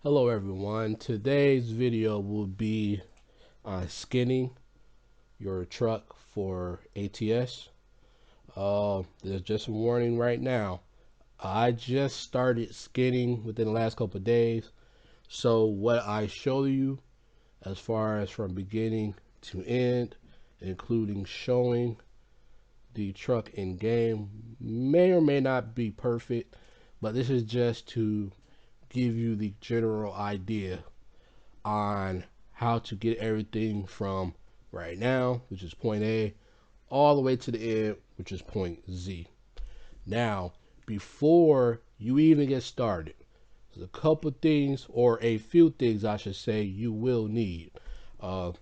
Hello everyone. Today's video will be skinning your truck for ATS. There's just a warning right now. I just started skinning within the last couple of days. So what I show you as far as from beginning to end, including showing the truck in game, may or may not be perfect, but this is just to give you the general idea on how to get everything from right now, which is point A, all the way to the end, which is point Z. Now, before you even get started, there's a couple things, or a few things I should say, you will need. Uh,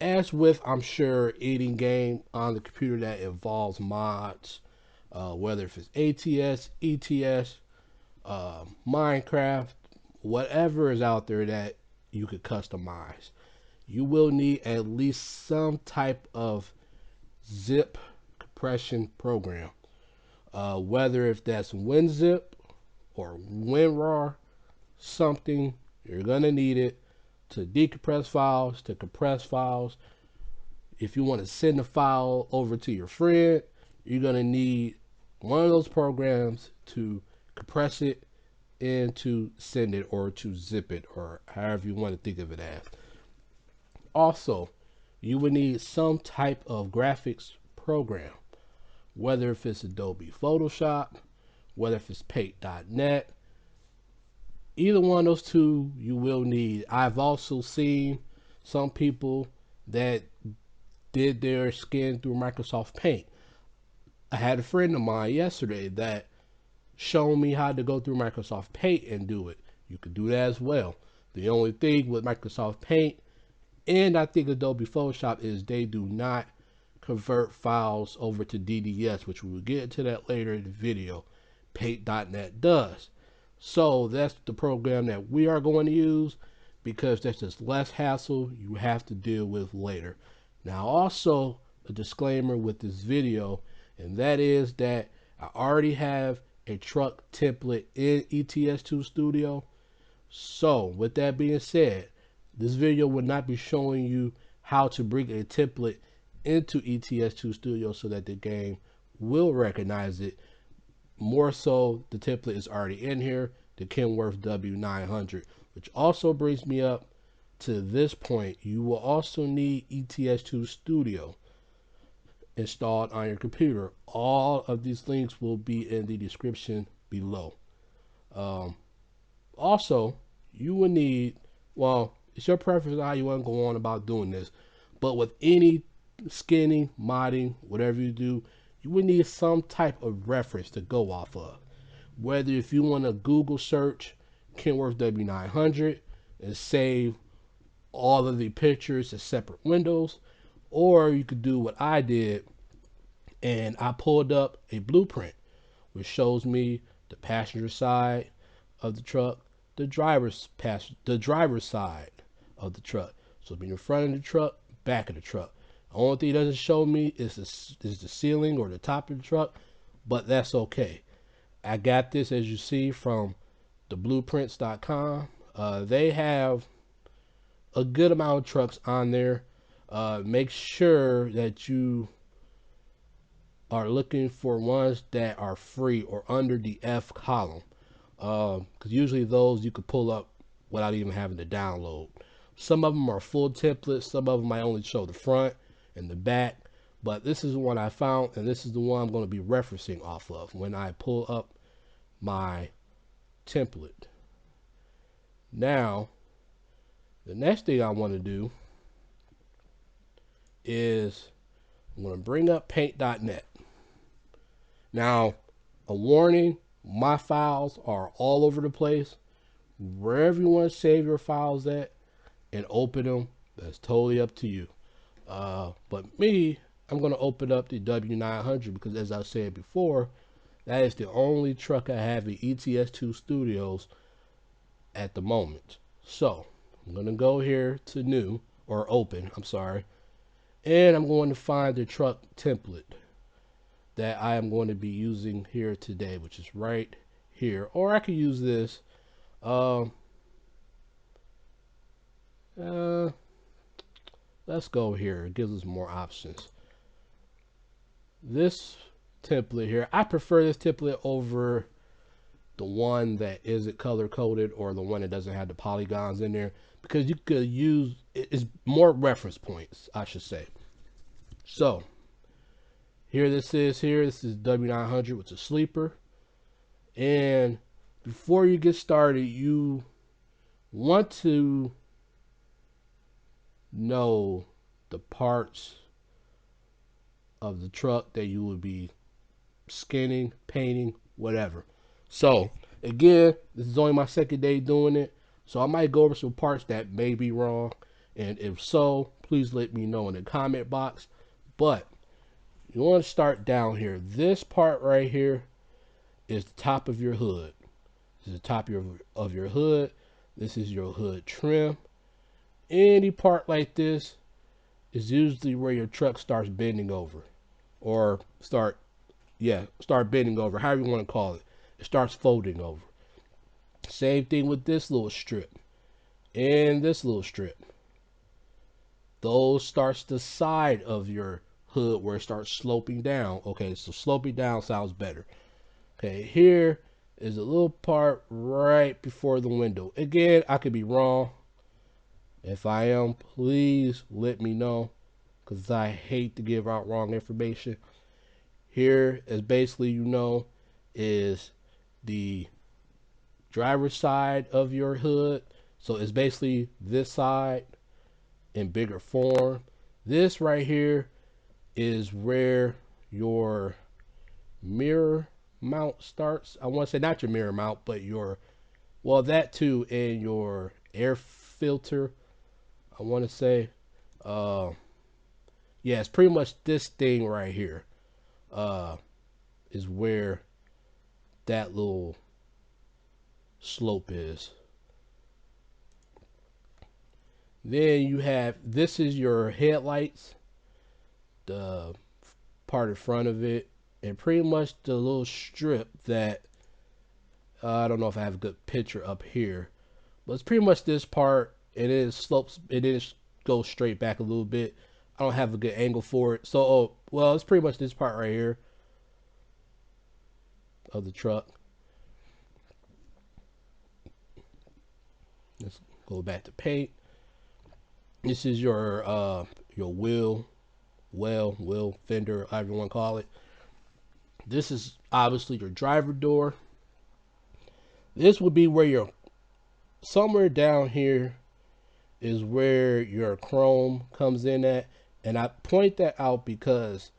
as with, I'm sure, any game on the computer that involves mods, whether if it's ATS, ETS, Minecraft, whatever is out there that you could customize, you will need at least some type of zip compression program. Whether if that's WinZip or WinRAR, something, you're gonna need it to decompress files, to compress files. If you want to send a file over to your friend, you're gonna need one of those programs to compress it and to send it, or to zip it, or however you want to think of it as. Also, you would need some type of graphics program, whether if it's Adobe Photoshop, whether if it's Paint.net. Either one of those two you will need. I've also seen some people that did their skin through Microsoft Paint. I had a friend of mine yesterday that showed me how to go through Microsoft Paint and do it. You could do that as well. The only thing with Microsoft Paint and I think Adobe Photoshop is they do not convert files over to DDS, which we will get into that later in the video. Paint.net does. So that's the program that we are going to use, because that's just less hassle you have to deal with later. Now, also a disclaimer with this video, and that is that I already have a truck template in ETS2 Studio. So with that being said, this video will not be showing you how to bring a template into ETS2 Studio so that the game will recognize it. More so, the template is already in here, the Kenworth W900, which also brings me up to this point. You will also need ETS2 Studio installed on your computer. All of these links will be in the description below. Also, you will need, well, it's your preference how you want to go on about doing this, but with any skinning, modding, whatever you do, you would need some type of reference to go off of. Whether if you want to Google search Kenworth W900 and save all of the pictures as separate windows, or you could do what I did, and I pulled up a blueprint which shows me the passenger side of the truck, the driver's side of the truck. So it'll be in front of the truck, back of the truck. The only thing it doesn't show me is the ceiling or the top of the truck, but that's okay. I got this, as you see, from theblueprints.com. They have a good amount of trucks on there. Make sure that you are looking for ones that are free or under the F column, because usually those you could pull up without even having to download. Some of them are full templates, some of them I only show the front and the back, but this is the one I found, and this is the one I'm going to be referencing off of when I pull up my template. Now, the next thing I want to do is I'm going to bring up Paint.net. Now, a warning, my files are all over the place. Wherever you want to save your files at and open them, that's totally up to you. But me, I'm going to open up the W900 because, as I said before, that is the only truck I have in ETS2 Studios at the moment. So I'm going to go here to new, or open, I'm sorry, and I'm going to find the truck template that I am going to be using here today, which is right here. Or I could use this. Uh, let's go here. It gives us more options. This template here, I prefer this template over the one that isn't color coded or the one that doesn't have the polygons in there, because you could use it's more reference points, I should say. So here this is W900, which is a sleeper. And before you get started, you want to know the parts of the truck that you would be skinning, painting, whatever. So again, this is only my second day doing it, so I might go over some parts that may be wrong, and if so, please let me know in the comment box. But you want to start down here. This part right here is the top of your hood. This is the top of your hood. This is your hood trim. Any part like this is usually where your truck starts bending over, or start bending over, however you want to call it. It starts folding over. Same thing with this little strip and this little strip. Those starts the side of your hood where it starts sloping down. Okay, so sloping down sounds better. Okay, here is a little part right before the window. Again, I could be wrong. If I am, please let me know, because I hate to give out wrong information. Here is basically, is the driver's side of your hood. So it's basically this side in bigger form. This right here is where your mirror mount starts. I want to say not your mirror mount, but your, well, that too, and your air filter, I want to say. Yeah, it's pretty much this thing right here is where that little slope is. Then you have, this is your headlights, the part in front of it, and pretty much the little strip that, I don't know if I have a good picture up here, but it's pretty much this part, and it slopes, it is goes straight back a little bit. I don't have a good angle for it. So, well, it's pretty much this part right here of the truck. Let's go back to paint. This is your wheel, fender, however you want to call it. This is obviously your driver door. This would be where your, somewhere down here is where your chrome comes in at. And I point that out because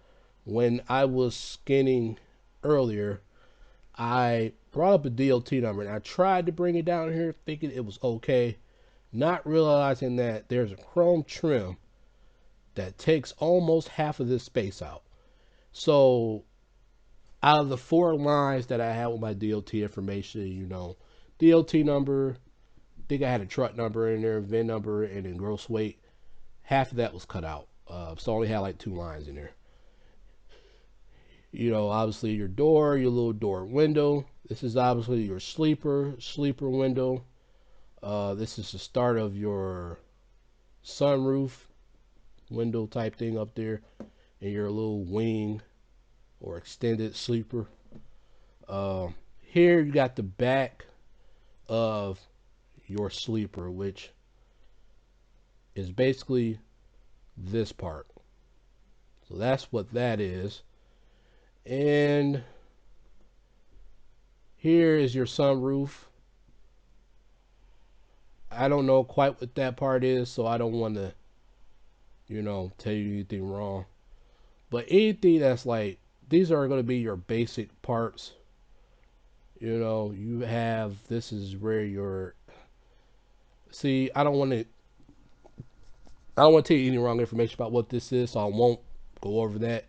when I was skinning earlier, I brought up a DOT number and I tried to bring it down here thinking it was okay, not realizing that there's a chrome trim that takes almost half of this space out. So out of the 4 lines that I had with my DOT information, DOT number, I think I had a truck number in there, VIN number, and then gross weight, half of that was cut out. So I only had like 2 lines in there. Obviously your door, your little door window. This is obviously your sleeper window. This is the start of your sunroof window type thing up there, and your little wing or extended sleeper. Here you got the back of your sleeper, which is basically this part. So that's what that is. And here is your sunroof. I don't know quite what that part is, so I don't want to, tell you anything wrong. But anything that's like, these are going to be your basic parts. You have, this is where your, see, I don't want to tell you any wrong information about what this is, so I won't go over that,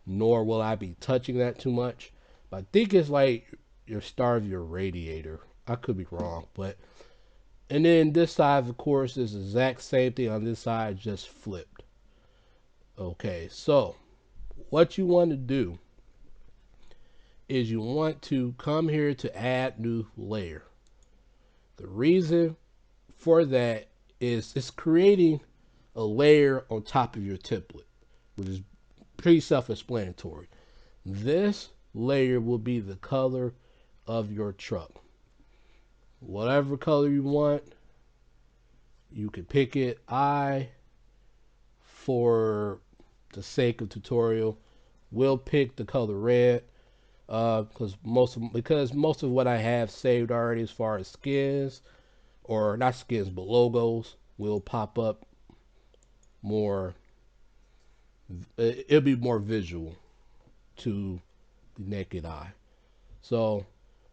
nor will I be touching that too much. But I think it's like your start of your radiator. I could be wrong, but, and then this side, of course, is the exact same thing on this side, just flipped. Okay, so what you want to do is you want to come here to add new layer. The reason for that is it's creating a layer on top of your template, which is pretty self-explanatory. This layer will be the color of your truck. Whatever color you want, you can pick it. For the sake of tutorial, will pick the color red because most of what I have saved already as far as skins, or not skins but logos, will pop up more. It'll be more visual to the naked eye. So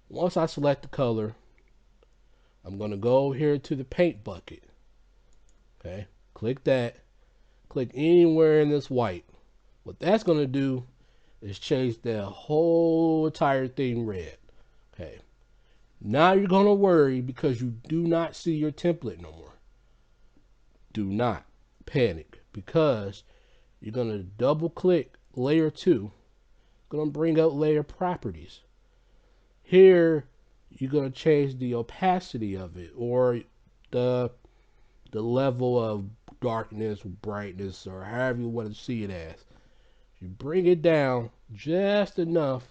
once I select the color, I'm going to go here to the paint bucket. Okay, click that. Click anywhere in this white. What that's going to do is change the whole entire thing red. Okay, now you're going to worry because you do not see your template no more. Do not panic, because you're going to double click layer 2. Going to bring up layer properties. Here you're going to change the opacity of it, or the level of darkness, brightness, or however you want to see it as. You bring it down just enough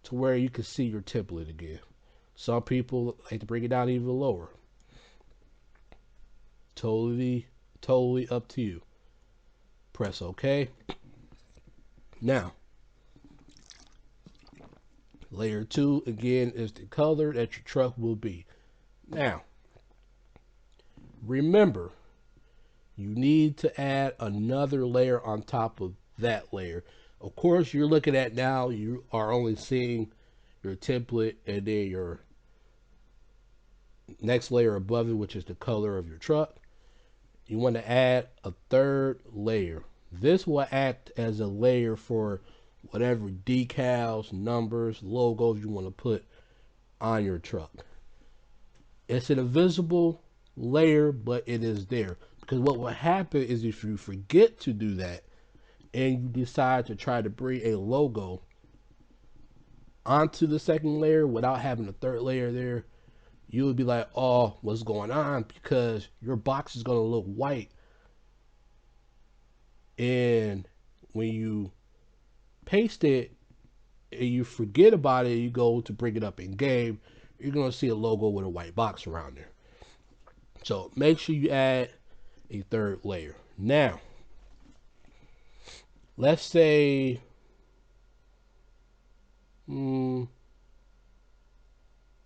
to where you can see your template again. Some people like to bring it down even lower. Totally up to you. Press OK. Now, layer 2 again is the color that your truck will be. Now, remember, you need to add another layer on top of that layer. Of course, you're looking at now, you are only seeing your template and then your next layer above it, which is the color of your truck. You want to add a third layer. This will act as a layer for whatever decals, numbers, logos you want to put on your truck. It's an invisible layer, but it is there. Because what will happen is if you forget to do that and you decide to try to bring a logo onto the second layer without having a third layer there, you would be like, oh, what's going on? Because your box is going to look white. And when you paste it and you forget about it, you go to bring it up in game, you're going to see a logo with a white box around there. So make sure you add a third layer. Now, let's say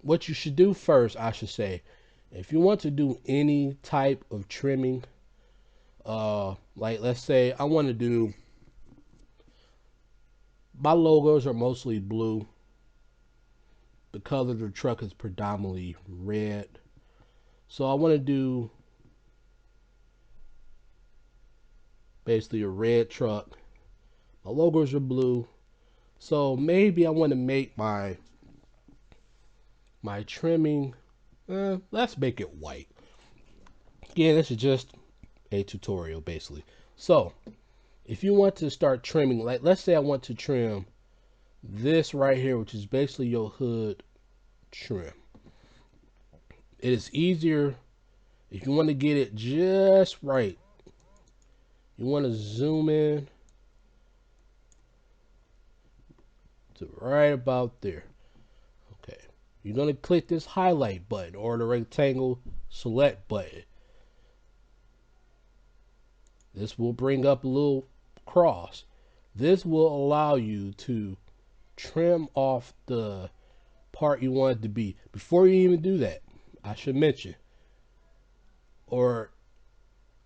what you should do first, I should say, if you want to do any type of trimming, like let's say I want to do, my logos are mostly blue. The color of the truck is predominantly red. So I want to do basically a red truck. My logos are blue. So maybe I want to make my trimming, let's make it white. Again, this is just a tutorial basically. So if you want to start trimming, like let's say I want to trim this right here, which is basically your hood trim. It is easier if you want to get it just right. You want to zoom in to right about there. Okay, you're going to click this highlight button or the rectangle select button. This will bring up a little cross. This will allow you to trim off the part you want it to be. Before you even do that, I should mention, or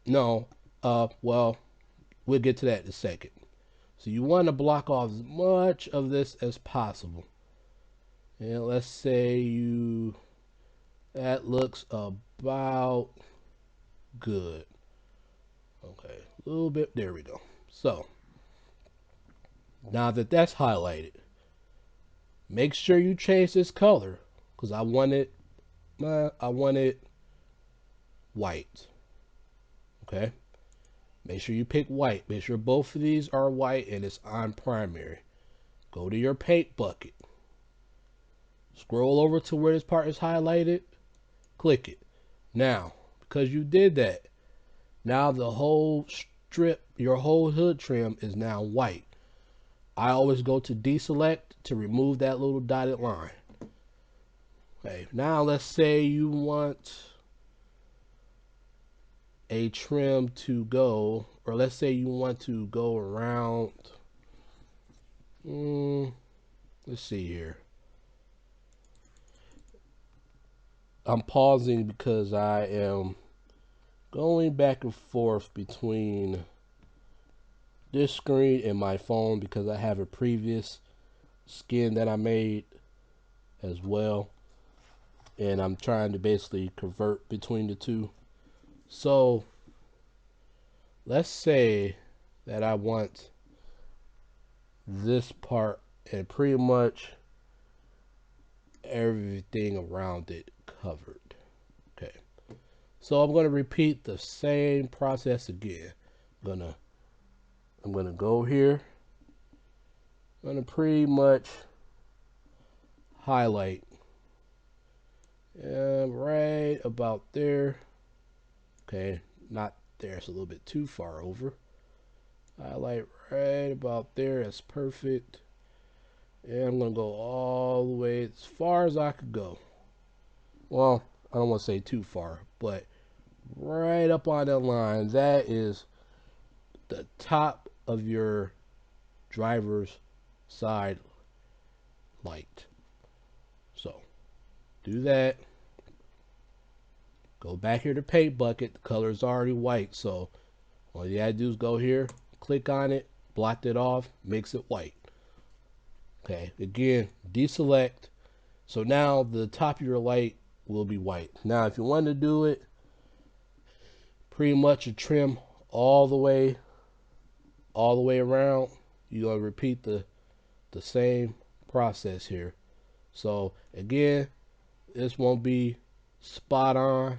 no, well, we'll get to that in a second. So you want to block off as much of this as possible. And let's say that looks about good. Okay, a little bit, there we go. So now that that's highlighted, make sure you change this color, because I want it white. Okay, make sure you pick white. Make sure both of these are white and it's on primary. Go to your paint bucket. Scroll over to where this part is highlighted. Click it. Now, because you did that. Now the whole strip, your whole hood trim is now white. I always go to deselect to remove that little dotted line. Okay, now let's say you want a trim to go, or let's say you want to go around, let's see here. I'm pausing because I am going back and forth between this screen and my phone because I have a previous skin that I made as well, and I'm trying to basically convert between the two. So let's say that I want this part and pretty much everything around it covered. Okay, so I'm going to repeat the same process again. I'm gonna go here. I'm gonna pretty much highlight right about there. Okay, not there, it's a little bit too far over. Highlight right about there, that's perfect. And I'm gonna go all the way as far as I could go. Well, I don't want to say too far, but right up on that line, that is the top of your driver's side light. So do that. Go back here to paint bucket. The color is already white, so all you gotta do is go here, click on it, block it off, makes it white. Okay, again, deselect. So now the top of your light will be white. Now if you want to do it pretty much a trim all the way around, you're gonna repeat the same process here. So again, this won't be spot on,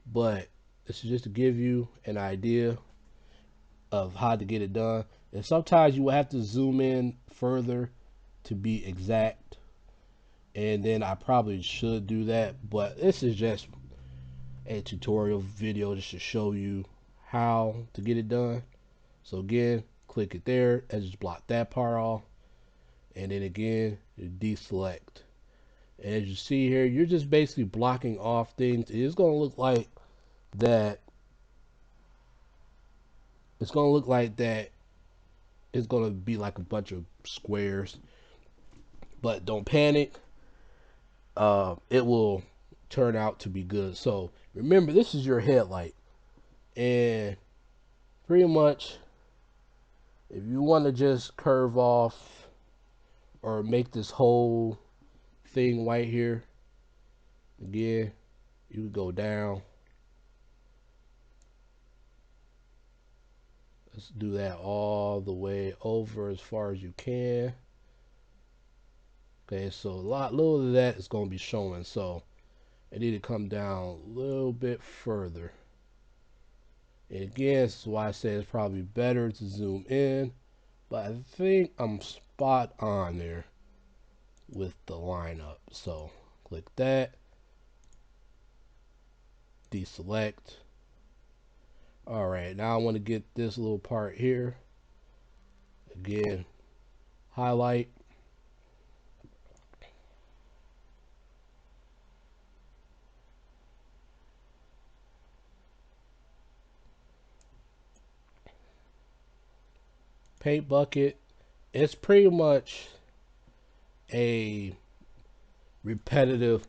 but this is just to give you an idea of how to get it done. And sometimes you will have to zoom in further to be exact, and then I probably should do that, but this is just a tutorial video just to show you how to get it done. So again, click it there and just block that part off, and then again you deselect. And as you see here, you're just basically blocking off things. It's going to look like that. It's going to look like that. It's going to be like a bunch of squares. But don't panic. It will turn out to be good. So remember, this is your headlight. And pretty much, if you want to just curve off or make this whole thing white here, again, you would go down. Let's do that all the way over as far as you can. Okay, so little of that is going to be showing, so I need to come down a little bit further. And again, this is why I say it's probably better to zoom in, but I think I'm spot on there with the lineup. So click that, deselect. All right, now I want to get this little part here. Again, highlight. Paint bucket. It's pretty much a repetitive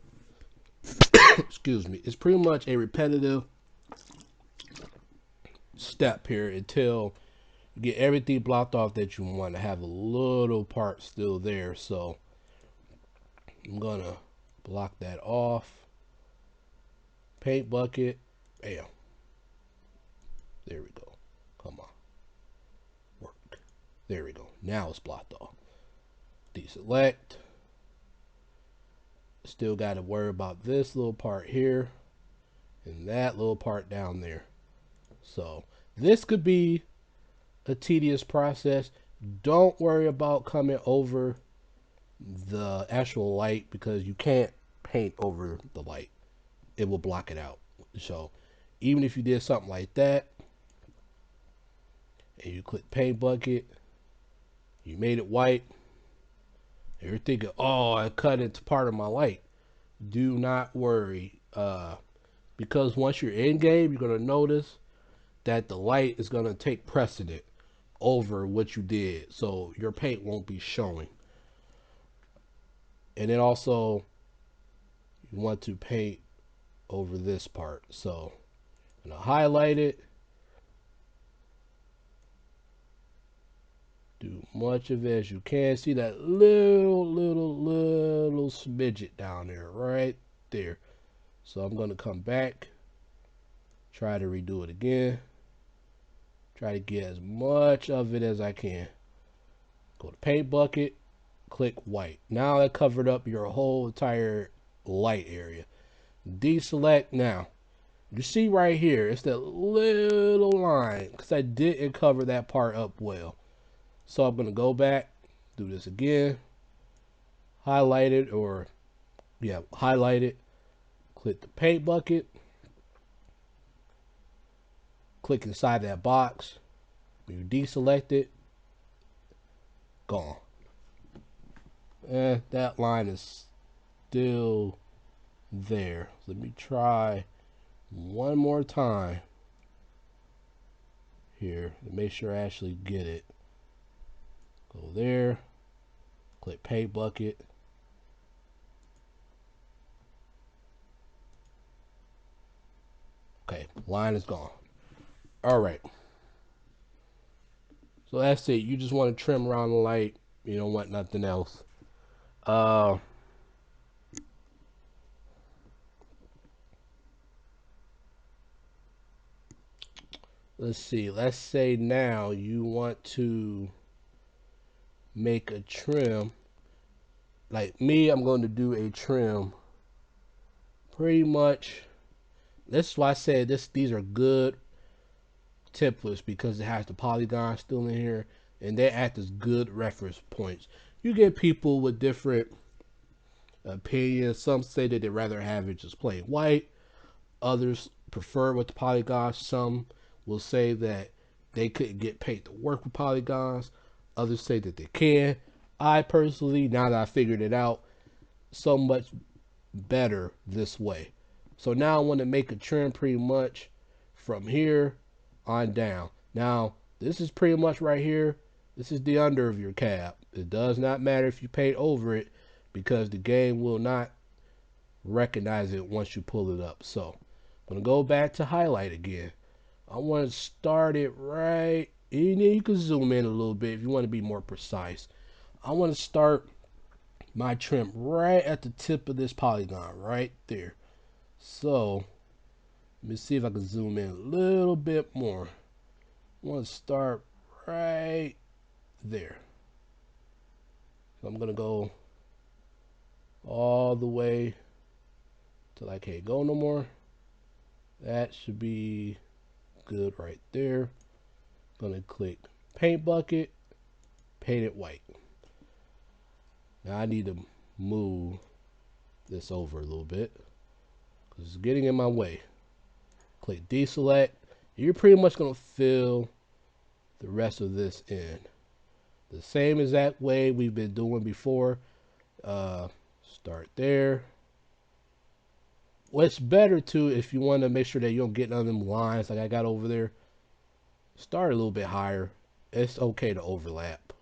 excuse me, it's pretty much a repetitive step here until you get everything blocked off that you want to have a little part still there. So I'm gonna block that off. Paint bucket, bam, there we go. Come on, work, there we go. Now it's blocked off. Deselect. Still got to worry about this little part here and that little part down there. So this could be a tedious process. Don't worry about coming over the actual light because you can't paint over the light. It will block it out. So Even if you did something like that, and you click paint bucket, you made it white, and you're thinking, oh, I cut into part of my light. Do not worry, because once you're in game, you're gonna notice that the light is gonna take precedent over what you did, so your paint won't be showing. And then also, you want to paint over this part. So I'm gonna highlight it, do much of it as you can. See that little smidget down there, right there. So I'm gonna come back, try to redo it again, try to get as much of it as I can. Go to paint bucket, click white. Now that covered up your whole entire light area. Deselect now. You see right here, it's that little line because I didn't cover that part up well. So I'm going to go back, do this again, highlight it, or yeah, highlight it, click the paint bucket, click inside that box. When you deselect it, gone. And that line is still there. Let me try one more time here to make sure I actually get it. Go there, click paint bucket. Okay, line is gone. All right. So that's it. You just want to trim around the light. You don't want nothing else. Let's see. Let's say now you want to make a trim. Like me, I'm going to do a trim pretty much. That's why I said these are good templates because it has the polygon still in here and they act as good reference points. You get people with different opinions. Some say that they'd rather have it just plain white. Others prefer with the polygons. Some will say that they couldn't get paint to work with polygons. Others say that they can. I personally, now that I figured it out, so much better this way. So now I want to make a trim pretty much from here on down. Now, this is pretty much right here. This is the under of your cap. It does not matter if you paint over it because the game will not recognize it once you pull it up. So I'm going to go back to highlight again. I want to start it right, and then you can zoom in a little bit if you want to be more precise. I want to start my trim right at the tip of this polygon, right there. So let me see if I can zoom in a little bit more. I want to start right there. So I'm going to go all the way till I can't go no more. That should be good right there. I'm going to click paint bucket, paint it white. Now I need to move this over a little bit because it's getting in my way. Click deselect. You're pretty much going to fill the rest of this in the same exact way we've been doing before. Start there. What's better too, if you want to make sure that you don't get none of them lines like I got over there, start a little bit higher. It's okay to overlap.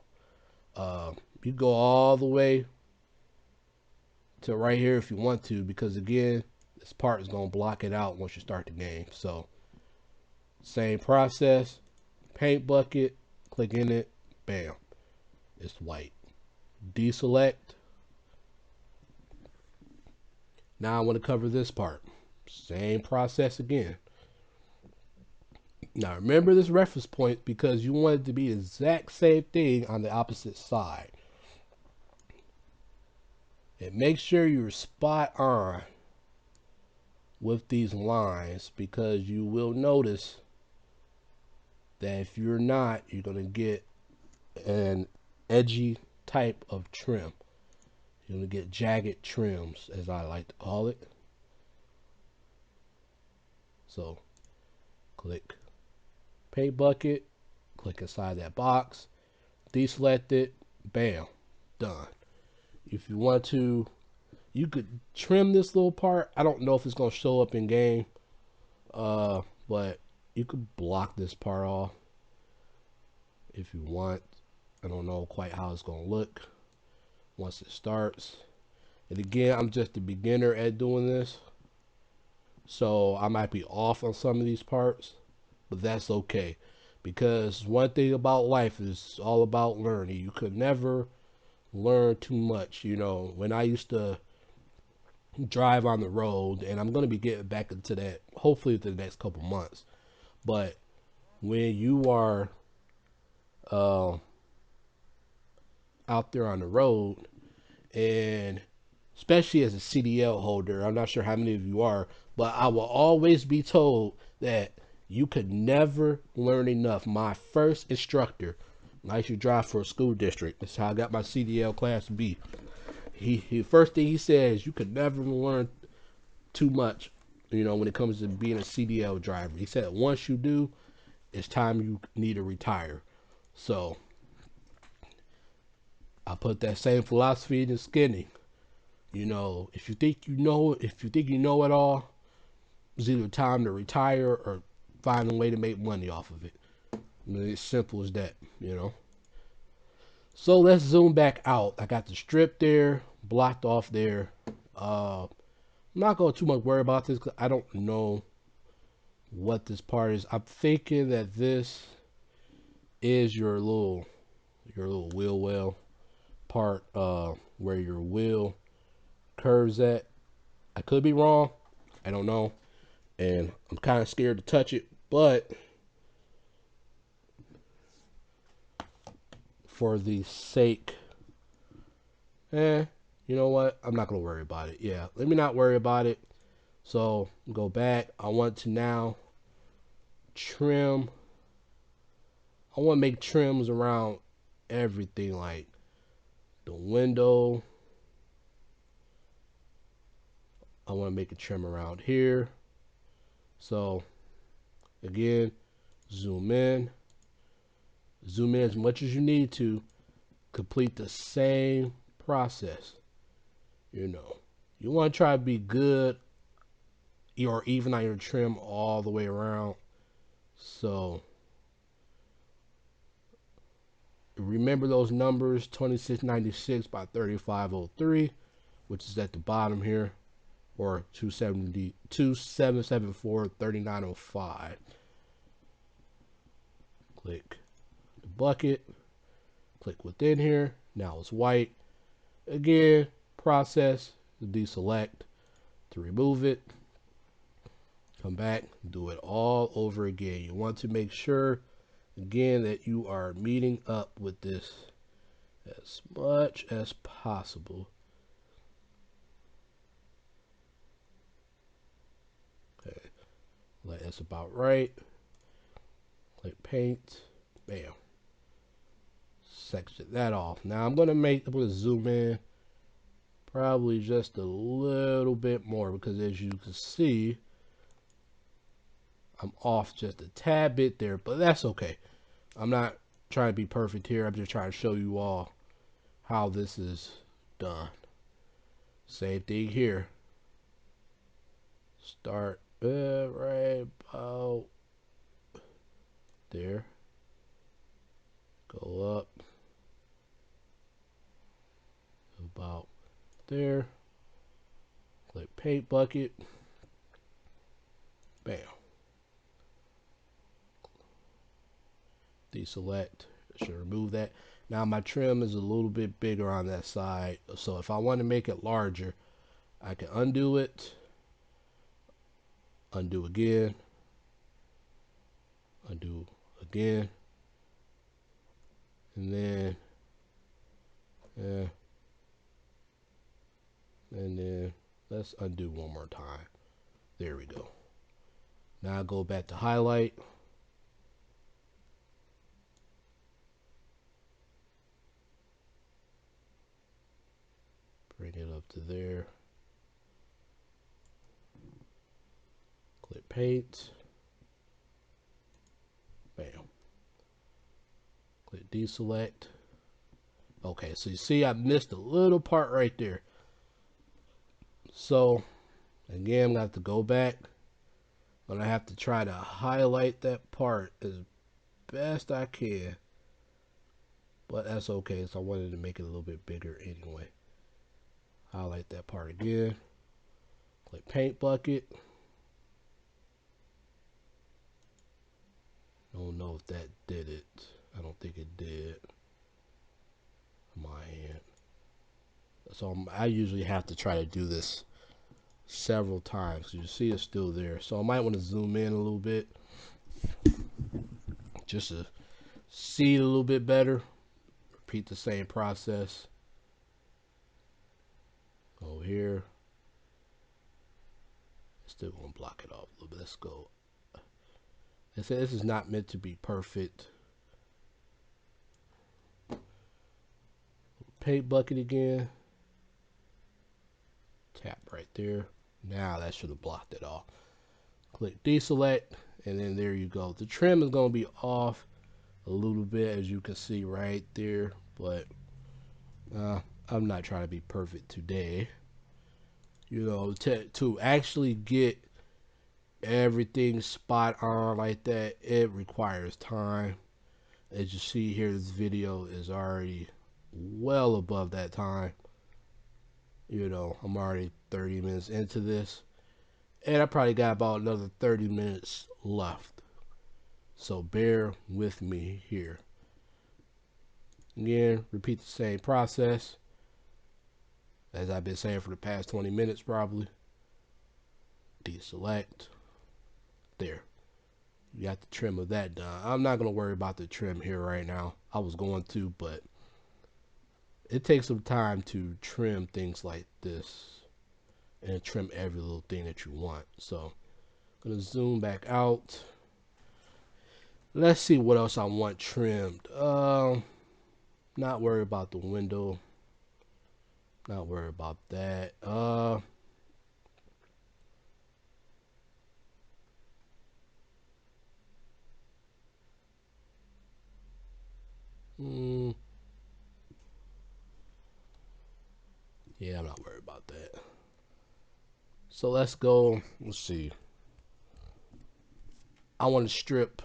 You go all the way to right here if you want to, because again, this part is going to block it out once you start the game. So same process, paint bucket, click in it, bam, it's white. Deselect. Now I want to cover this part. Same process again. Now remember this reference point because you want it to be the exact same thing on the opposite side. And make sure you're spot on with these lines because you will notice that if you're not, you're going to get an edgy type of trim. You're going to get jagged trims, as I like to call it. So Click paint bucket, click inside that box, deselect it, bam, done. If you want to, you could trim this little part. I don't know if it's gonna show up in game, but you could block this part off if you want. I don't know quite how it's gonna look once it starts. And again, I'm just a beginner at doing this, so I might be off on some of these parts, but that's okay, because one thing about life is all about learning. You could never learn too much. You know, when I used to drive on the road, and I'm going to be getting back into that hopefully within the next couple months, but when you are uh, out there on the road, and especially as a CDL holder, I'm not sure how many of you are, but I will always be told that you could never learn enough. My first instructor, I used to drive for a school district. That's how I got my CDL Class B. He first thing he says, you could never learn too much, you know, when it comes to being a CDL driver. He said once you do, it's time you need to retire. So I put that same philosophy into skinning. You know, if you think you know it all, it's either time to retire or find a way to make money off of it. I mean, it's simple as that, you know. So let's zoom back out. I got the strip there, blocked off there. I'm not going to too much worry about this because I don't know what this part is. I'm thinking that this is your little wheel well part, where your wheel curves at. I could be wrong. I don't know. And I'm kind of scared to touch it, but for the sake, you know what? I'm not going to worry about it. Yeah, let me not worry about it. So go back. I want to now trim. I want to make trims around everything, like the window. I want to make a trim around here. So again, zoom in as much as you need to complete the same process. You know, you want to try to be good or even on your trim all the way around. So remember those numbers: 2696 by 3503, which is at the bottom here, or 2774 3905. Click the bucket, click within here. Now it's white. Again, process, deselect to remove it. Come back, do it all over again. You want to make sure, again, that you are meeting up with this as much as possible. Okay, that's about right. Click paint, bam. Section that off. Now I'm gonna zoom in probably just a little bit more, because as you can see, I'm off just a tad bit there, but that's okay. I'm not trying to be perfect here. I'm just trying to show you all how this is done. Same thing here. Start right about there. Go up about there. Click paint bucket. Bam. Deselect. Should remove that. Now my trim is a little bit bigger on that side, so if I want to make it larger, I can undo it, undo again, undo again, and then let's undo one more time. There we go. Now I go back to highlight. Bring it up to there. Click paint. deselect. Okay, so you see I missed a little part right there. So again, I'm gonna have to go back. I'm gonna have to try to highlight that part as best I can. But that's okay, so I wanted to make it a little bit bigger anyway. Highlight that part again. Click paint bucket. Don't know if that did it. I don't think it did. My hand. So I usually have to try to do this several times. You see it's still there. So I might want to zoom in a little bit just to see it a little bit better. Repeat the same process. Over here. Still gonna block it off a little bit. Let's go. I said this is not meant to be perfect. Paint bucket again. Tap right there. Now that should have blocked it off. Click deselect, and then there you go. The trim is gonna be off a little bit, as you can see right there, but I'm not trying to be perfect today. You know, to actually get everything spot on like that, it requires time. As you see here, this video is already well above that time. You know, I'm already 30 minutes into this, and I probably got about another 30 minutes left. So bear with me here. Again, repeat the same process as I've been saying for the past 20 minutes probably. Deselect. There. You got the trim of that done. I'm not going to worry about the trim here right now. I was going to, but it takes some time to trim things like this and trim every little thing that you want. So I'm going to zoom back out. Let's see what else I want trimmed. Not worry about the window. Not worry about that. Yeah, I'm not worried about that. So let's go. Let's see. I want to strip.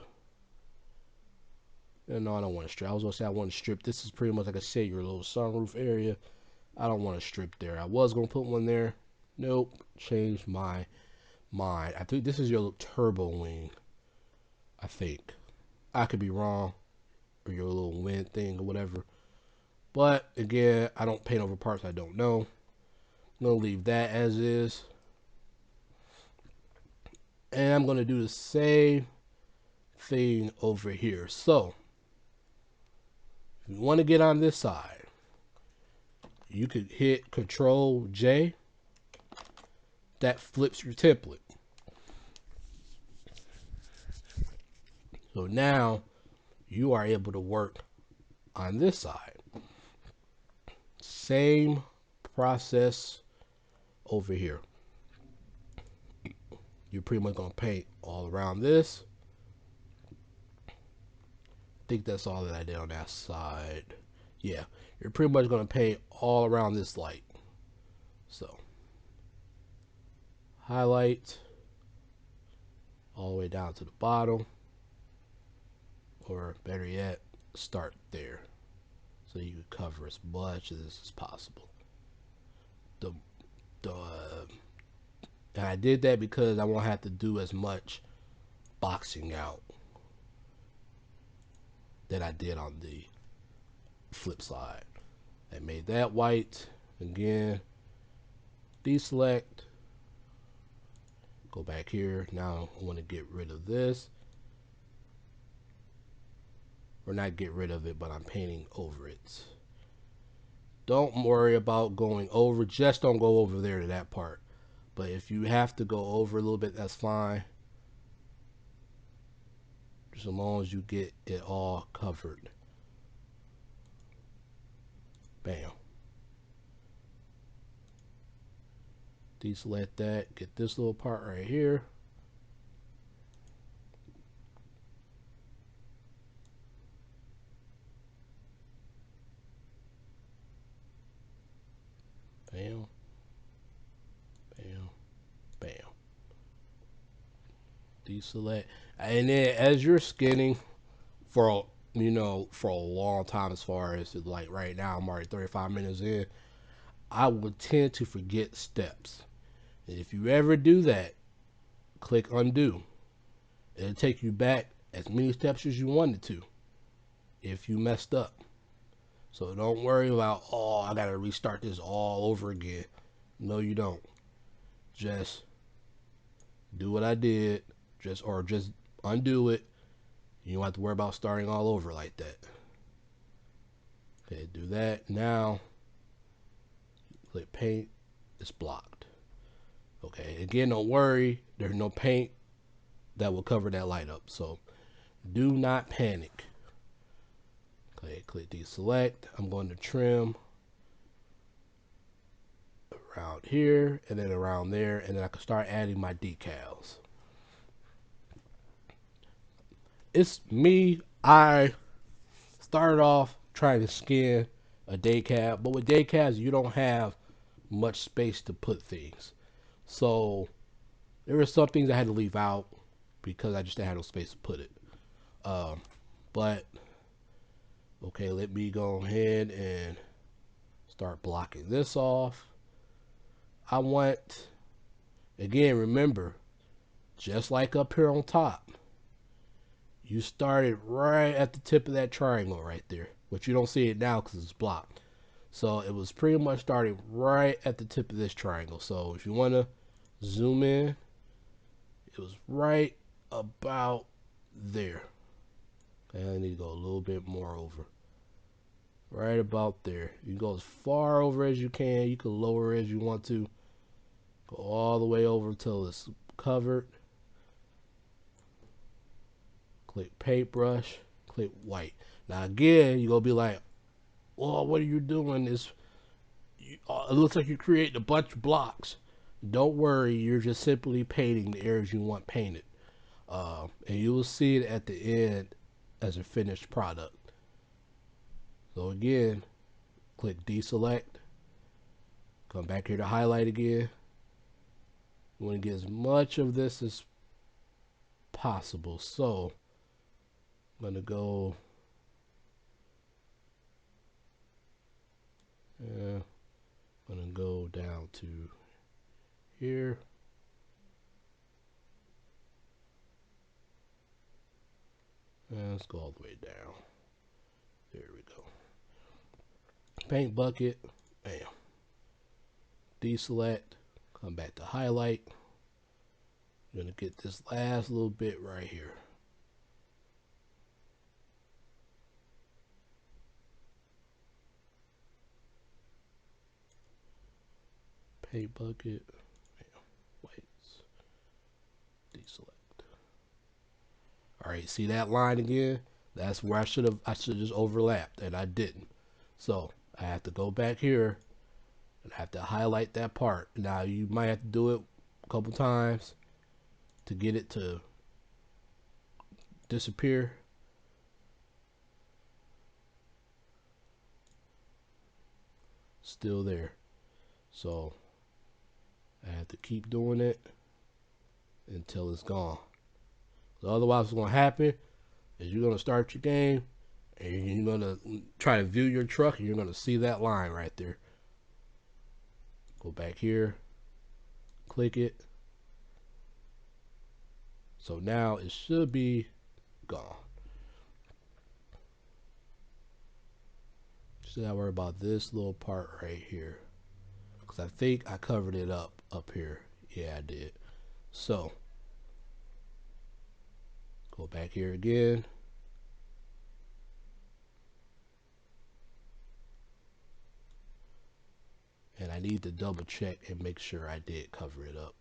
No, I don't want to strip. I was going to say I want to strip. This is pretty much like I said, your little sunroof area. I don't want to strip there. I was going to put one there. Nope. Changed my mind. I think this is your turbo wing. I think. I could be wrong. Or your little wind thing or whatever. But again, I don't paint over parts I don't know. I'm going to leave that as is. And I'm going to do the same thing over here. So, if you want to get on this side, you could hit Control J. That flips your template. So now you are able to work on this side. Same process over here. You're pretty much going to paint all around this. I think that's all that I did on that side. Yeah, you're pretty much going to paint all around this light. So, highlight all the way down to the bottom. Or better yet, start there. So you can cover as much of this as possible. And I did that because I won't have to do as much boxing out that I did on the flip side. I made that white. Again, deselect. Go back here. Now I want to get rid of this. Or not get rid of it, but I'm painting over it. Don't worry about going over. Just don't go over there to that part. But if you have to go over a little bit, that's fine. Just as long as you get it all covered. Bam. Deselect that. Get this little part right here. Bam, bam, bam. Deselect. And then as you're scanning for for a long time, as far as like right now, I'm already 35 minutes in. I would tend to forget steps. And if you ever do that, click undo. It'll take you back as many steps as you wanted to if you messed up. So don't worry about, oh, I gotta restart this all over again. No, you don't. Just do what I did, just undo it. You don't have to worry about starting all over like that. Okay, do that. Now click paint. It's blocked. Okay, again, don't worry. There's no paint that will cover that light up. So do not panic. Okay, click deselect. I'm going to trim around here and then around there, and then I can start adding my decals. It's me. I started off trying to skin a day cab, but with day cabs you don't have much space to put things. So there were some things I had to leave out because I just didn't have no space to put it. But okay, let me go ahead and start blocking this off. I want, again, remember, just like up here on top, you started right at the tip of that triangle right there, but you don't see it now because it's blocked. So it was pretty much starting right at the tip of this triangle. So if you want to zoom in, it was right about there. Okay, I need to go a little bit more over. Right about there. You can go as far over as you can. You can lower as you want to. Go all the way over until it's covered. Click paintbrush. Click white. Now again, you're going to be like, oh, what are you doing? It looks like you're creating a bunch of blocks. Don't worry. You're just simply painting the areas you want painted. And you will see it at the end as a finished product. So again, click deselect. Come back here to highlight again. You want to get as much of this as possible. So I'm going to go, I'm going to go down to here. And let's go all the way down. There we go. Paint bucket. Bam. Deselect. Come back to highlight. I'm going to get this last little bit right here. Paint bucket. Bam. Whites. Deselect. All right, see that line again? That's where I should just overlapped, and I didn't. So I have to go back here and I have to highlight that part. Now you might have to do it a couple times to get it to disappear. Still there. So I have to keep doing it until it's gone. So otherwise what's going to happen is you're going to start your game and you're going to try to view your truck and you're going to see that line right there. Go back here, click it. So now it should be gone. Just gotta worry about this little part right here, because I think I covered it up here. Yeah, I did. So go back here again. And I need to double check and make sure I did cover it up.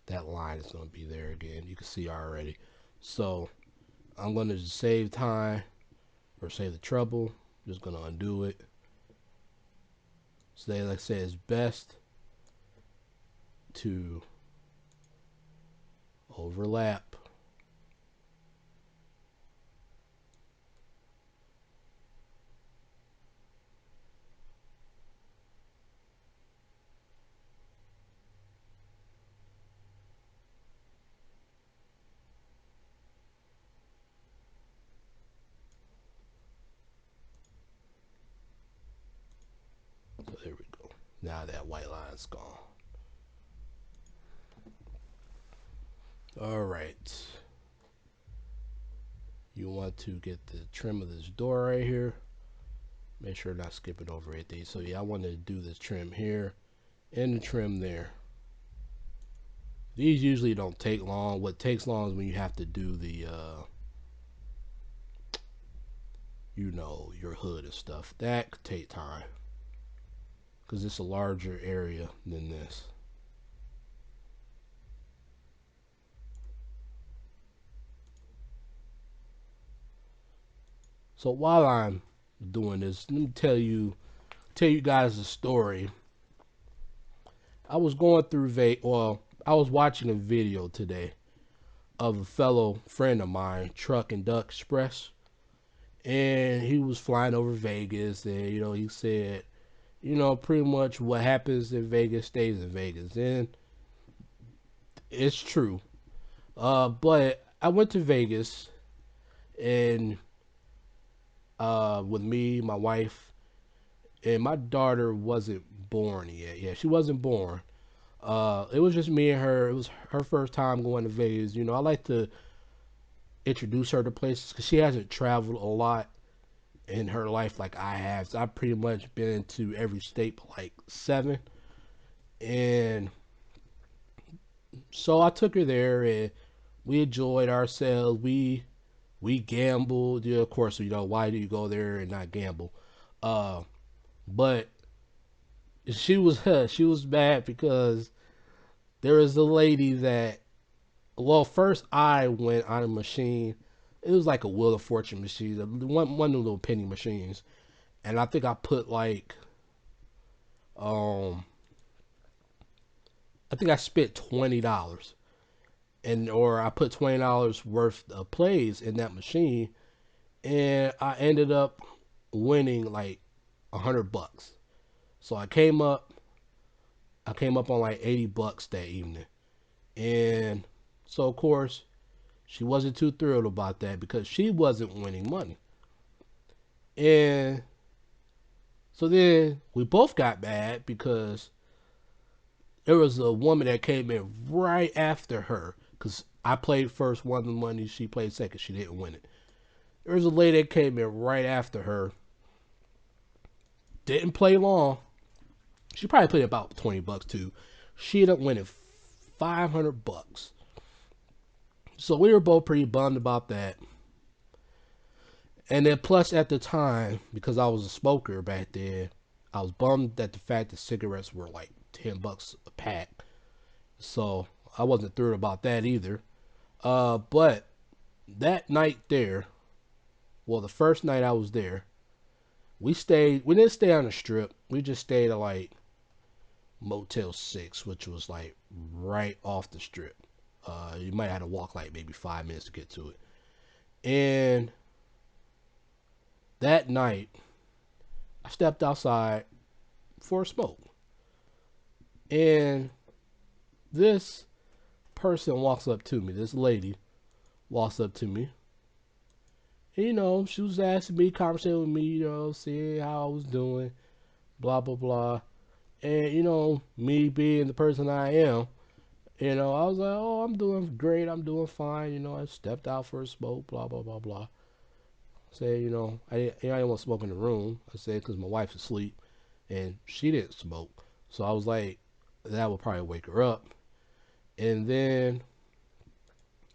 That line is going to be there again. You can see already. So I'm going to just save time or save the trouble. Just going to undo it. So like I said, it's best to overlap Now that white line's gone. All right. You want to get the trim of this door right here. Make sure not skipping over anything. So yeah, I want to do this trim here and the trim there. These usually don't take long. What takes long is when you have to do the, you know, your hood and stuff. That could take time because it's a larger area than this. So while I'm doing this, let me tell you guys a story. I was going through I was watching a video today of a fellow friend of mine, Truck and Duck Express, and he was flying over Vegas, and you know, he said, you know, pretty much what happens in Vegas stays in Vegas, and it's true. But I went to Vegas, and with me, my wife, and my daughter wasn't born yet. Yeah, she wasn't born. It was just me and her. It was her first time going to Vegas. You know, I like to introduce her to places because she hasn't traveled a lot in her life like I have. So I've pretty much been to every state but like 7. And so I took her there and we enjoyed ourselves. We gambled. Yeah, of course, you know, why do you go there and not gamble? Uh, but she was she was mad because there was a lady that, well, first I went on a machine. It was like a Wheel of Fortune machine, one of the little penny machines, and I think I put like, um, I think I spent $20, and or I put $20 worth of plays in that machine, and I ended up winning like $100. So I came up on like $80 that evening, and so of course she wasn't too thrilled about that because she wasn't winning money. And so then we both got mad because there was a woman that came in right after her because I played first, won the money. She played second. She didn't win it. There was a lady that came in right after her. Didn't play long. She probably played about $20 too. She ended up winning $500. So we were both pretty bummed about that. And then plus at the time, because I was a smoker back then, I was bummed at the fact that cigarettes were like $10 a pack. So I wasn't thrilled about that either. But that night there, well, the first night I was there, we didn't stay on the strip. We just stayed at like Motel 6, which was like right off the strip. You might have to walk like maybe 5 minutes to get to it. And that night, I stepped outside for a smoke. And this person walks up to me, this lady walks up to me. And, you know, she was asking me, conversating with me, you know, seeing how I was doing, blah, blah, blah. And, you know, me being the person I am, you know, I was like, oh, I'm doing great. I'm doing fine. You know, I stepped out for a smoke, blah, blah, blah, blah. Say, you know, I didn't want to smoke in the room. I said, because my wife's asleep and she didn't smoke. So I was like, that would probably wake her up. And then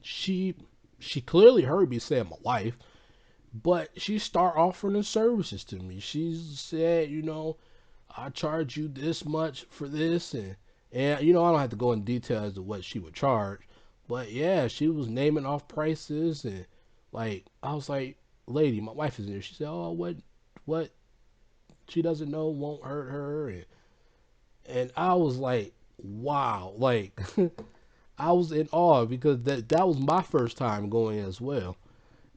she she clearly heard me say my wife, but she started offering the services to me. She said, you know, I charge you this much for this, and you know, I don't have to go in detail as to what she would charge, but yeah, she was naming off prices, and like I was like, lady, my wife is here. She said, oh, what she doesn't know won't hurt her, and I was like, wow, like I was in awe because that was my first time going as well.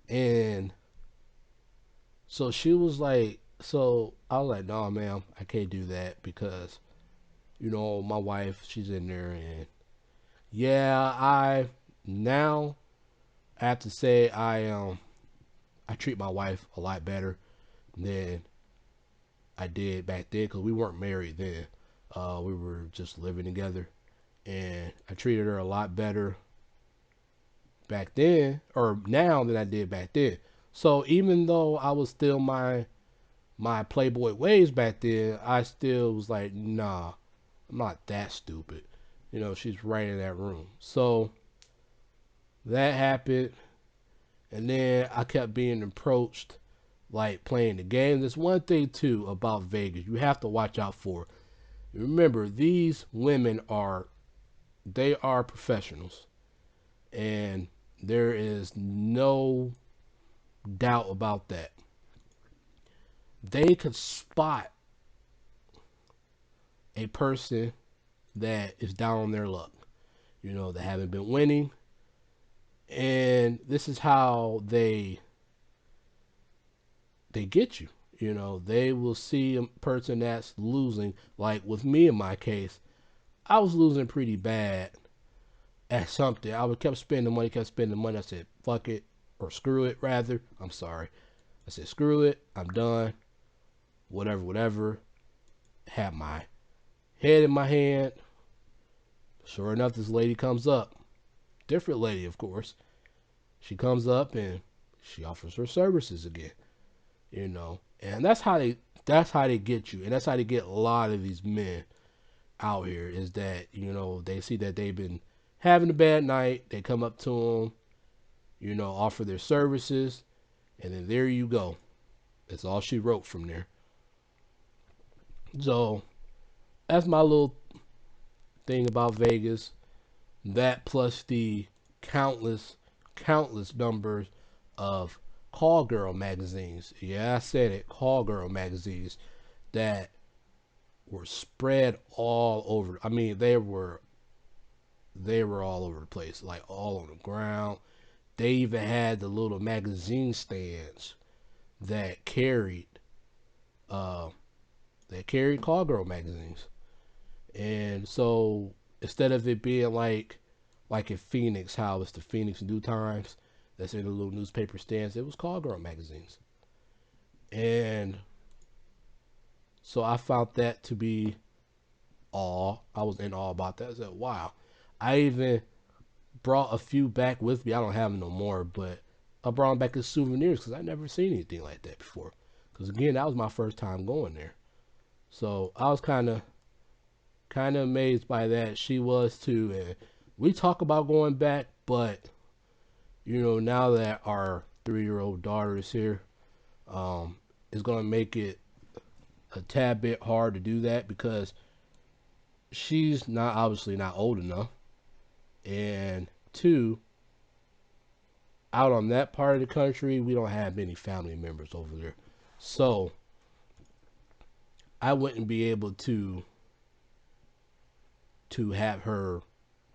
And so she was like, so I was like, no, ma'am, I can't do that because, you know, my wife, she's in there. And yeah, now I have to say I treat my wife a lot better than I did back then because we weren't married then. We were just living together, and I treated her a lot better back then or now than I did back then. So even though I was still my playboy ways back then, I still was like, nah, I'm not that stupid. You know, she's right in that room. So that happened, and then I kept being approached like playing the game. There's one thing too about Vegas you have to watch out for. Remember, these women are professionals, and there is no doubt about that. They could spot a person that is down on their luck. You know, they haven't been winning, and this is how they get you. You know, they will see a person that's losing. Like with me in my case, I was losing pretty bad at something. I would kept spending money, kept spending money. I said, fuck it, or screw it rather. I'm sorry. I said, screw it, I'm done. Whatever, whatever. Had my head in my hand. Sure enough, this lady comes up. Different lady, of course. She comes up and she offers her services again. You know, and that's how they get you, and that's how they get a lot of these men out here. Is that they see that they've been having a bad night, they come up to them, offer their services, and then there you go. That's all she wrote from there. So that's my little thing about Vegas. That plus the countless, countless numbers of call girl magazines. Yeah, I said it, call girl magazines that were spread all over. I mean, they were all over the place, like all on the ground. They even had the little magazine stands that carried uh call girl magazines. And so instead of it being like in Phoenix, how it's the Phoenix New Times that's in the little newspaper stands, it was call girl magazines. And so I found that to be awe. I was in awe about that. I said, wow. I even brought a few back with me. I don't have them no more, but I brought them back as souvenirs because I never seen anything like that before. Because again, that was my first time going there. So I was kind of amazed by that. She was too, and we talk about going back, but now that our 3-year-old daughter is here, it's gonna make it a tad bit hard to do that because she's not obviously not old enough, and two, out on that part of the country, we don't have many family members over there, so I wouldn't be able to have her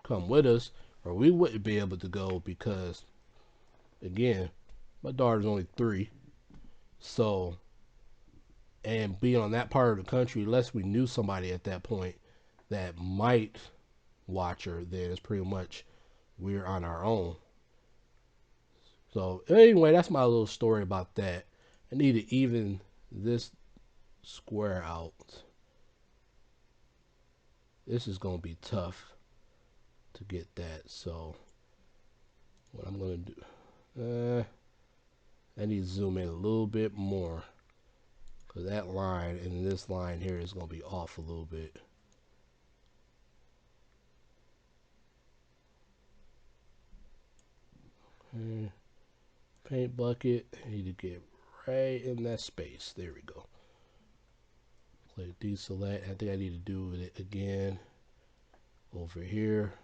come with us, or we wouldn't be able to go because again, my daughter's only 3, so and being on that part of the country, unless we knew somebody at that point that might watch her, then it's pretty much we're on our own. So anyway, that's my little story about that. I need to even this square out. This is gonna be tough to get that. So what I'm gonna do, I need to zoom in a little bit more because that line and this line here is gonna be off a little bit. Paint bucket, I need to get right in that space. There we go. Click deselect. I think I need to do it again over here.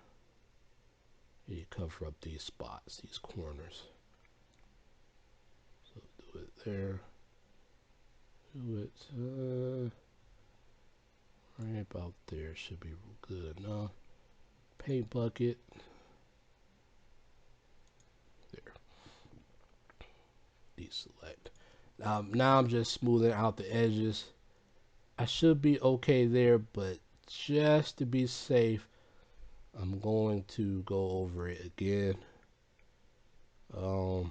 I need to cover up these spots, these corners. So do it there. Do it right about there. Should be good enough. Paint bucket. There. Deselect. Now I'm just smoothing out the edges. I should be okay there, but just to be safe, I'm going to go over it again. Um,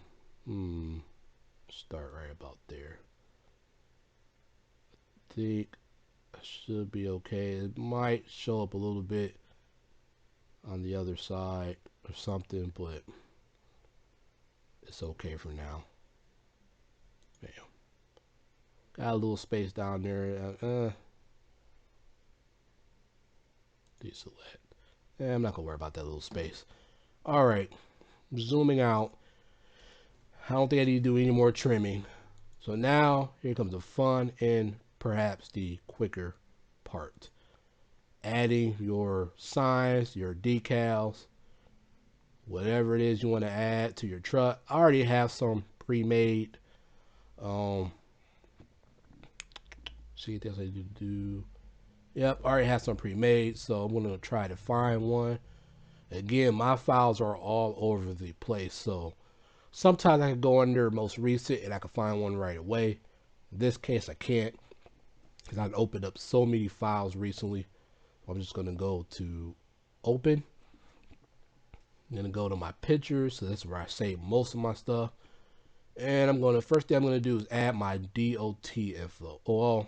start right about there. I think That should be okay. It might show up a little bit on the other side or something, but it's okay for now. Bam. Got a little space down there. Deselect. I'm not gonna worry about that little space. All right, zooming out. I don't think I need to do any more trimming. So now here comes the fun and perhaps the quicker part. Adding your signs, your decals, whatever it is you want to add to your truck. I already have some pre-made. See what else I need to do. Yep, I already have some pre-made, so I'm gonna try to find one. Again, my files are all over the place, so sometimes I can go under most recent and I can find one right away. In this case, I can't because I've opened up so many files recently. I'm just gonna go to open. I'm gonna go to my pictures, so that's where I save most of my stuff. And first thing I'm gonna do is add my DOT info. Well,